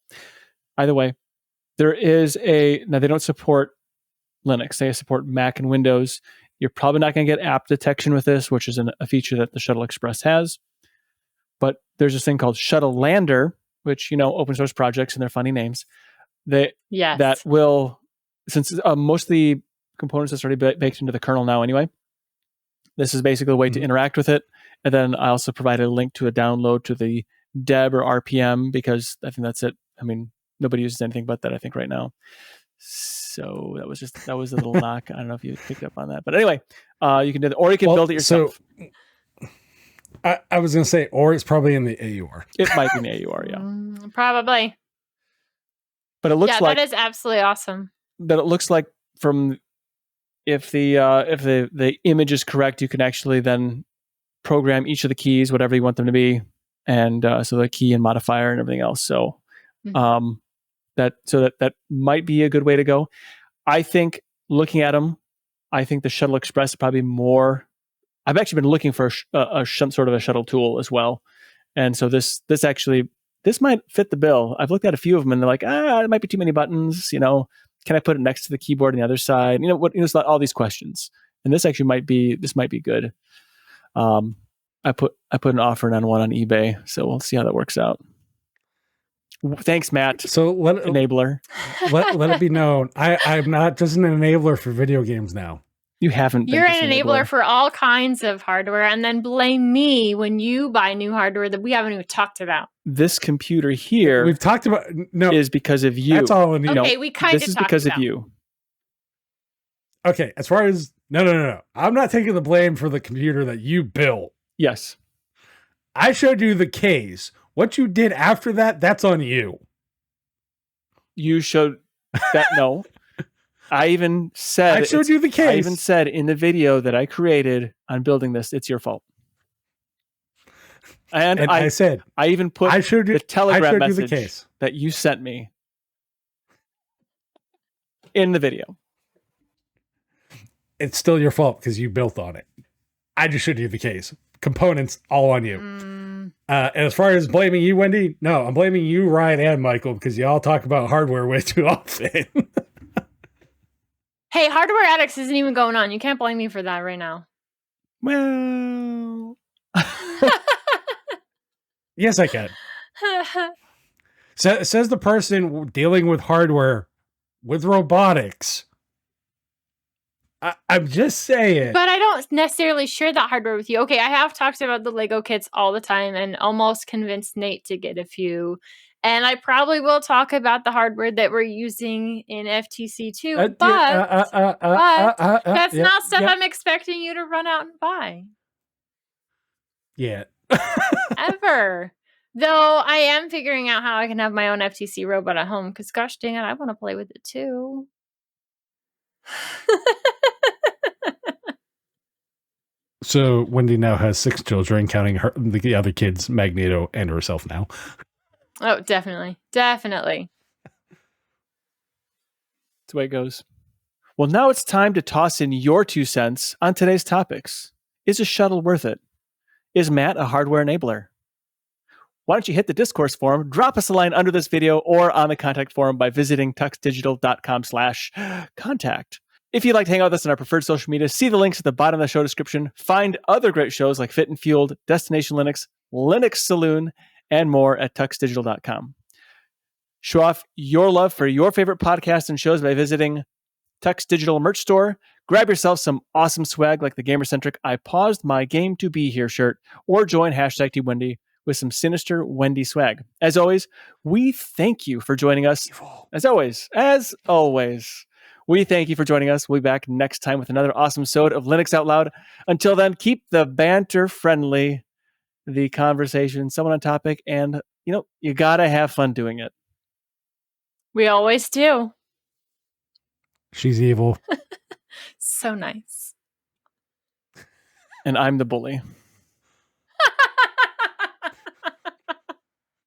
Either way, now they don't support Linux. They support Mac and Windows. You're probably not going to get app detection with this, which is a feature that the Shuttle Express has. But there's this thing called Shuttle Lander, which, open source projects and their funny names. That will, since most of the components are already baked into the kernel now anyway, this is basically a way to interact with it. And then I also provided a link to a download to the Deb or RPM, because I think that's it. I mean, nobody uses anything but that, I think, right now. So that was a little knock. I don't know if you picked up on that, but anyway, you can do that, or you can build it yourself.
So I was going to say, or it's probably in the AUR.
It might be in the AUR, yeah,
probably.
But it looks like
that is absolutely awesome.
That it looks like if the image is correct, you can actually then program each of the keys, whatever you want them to be, and so the key and modifier and everything else. So, that might be a good way to go. I think looking at them, I think the Shuttle Express is probably more. I've actually been looking for sort of a shuttle tool as well, and so this might fit the bill. I've looked at a few of them, and they're like, it might be too many buttons. Can I put it next to the keyboard on the other side? It's like all these questions, and this actually might be good. I put an offer on one on eBay, so we'll see how that works out. Thanks, Matt.
So
enabler.
Let it be known, I'm not just an enabler for video games now.
You haven't.
You're an enabler for all kinds of hardware, and then blame me when you buy new hardware that we haven't even talked about.
This computer here
we've talked about
is because of you.
That's all I need.
Okay, we kind of
this is because of you.
Okay, as far as no. I'm not taking the blame for the computer that you built.
Yes.
I showed you the case. What you did after that, that's on you.
You showed that no. I even said
I showed you the case.
I even said in the video that I created on building this, it's your fault. And I said I even put the Telegram message that you sent me in the video.
It's still your fault because you built on it. I just showed you the case. Components all on you. And as far as blaming you, Wendy, no, I'm blaming you, Ryan, and Michael, because y'all talk about hardware way too often.
Hey, Hardware Addicts isn't even going on. You can't blame me for that right now.
Well,
yes, I can. Says the person dealing with hardware with robotics. I'm just saying.
But I don't necessarily share that hardware with you. Okay, I have talked about the Lego kits all the time and almost convinced Nate to get a few. And I probably will talk about the hardware that we're using in FTC too. But that's not stuff I'm expecting you to run out and buy.
Yeah.
Ever. Though I am figuring out how I can have my own FTC robot at home because gosh dang it, I want to play with it too.
So Wendy now has 6 children, counting the other kids, Magneto, and herself now.
Oh, definitely. Definitely.
That's the way it goes. Well, now it's time to toss in your 2 cents on today's topics. Is a shuttle worth it? Is Matt a hardware enabler? Why don't you hit the discourse forum, drop us a line under this video or on the contact forum by visiting tuxdigital.com/contact. If you'd like to hang out with us on our preferred social media, see the links at the bottom of the show description. Find other great shows like Fit and Fueled, Destination Linux, Linux Saloon, and more at tuxdigital.com. Show off your love for your favorite podcasts and shows by visiting Tux Digital merch store. Grab yourself some awesome swag like the Gamer-centric I Paused My Game to Be Here shirt, or join #TeamWendy with some sinister Wendy swag. As always, we thank you for joining us. As always, we thank you for joining us. We'll be back next time with another awesome episode of Linux Out Loud. Until then, keep the banter friendly, the conversation somewhat on topic, and you gotta have fun doing it.
We always do.
She's evil.
So nice.
And I'm the bully.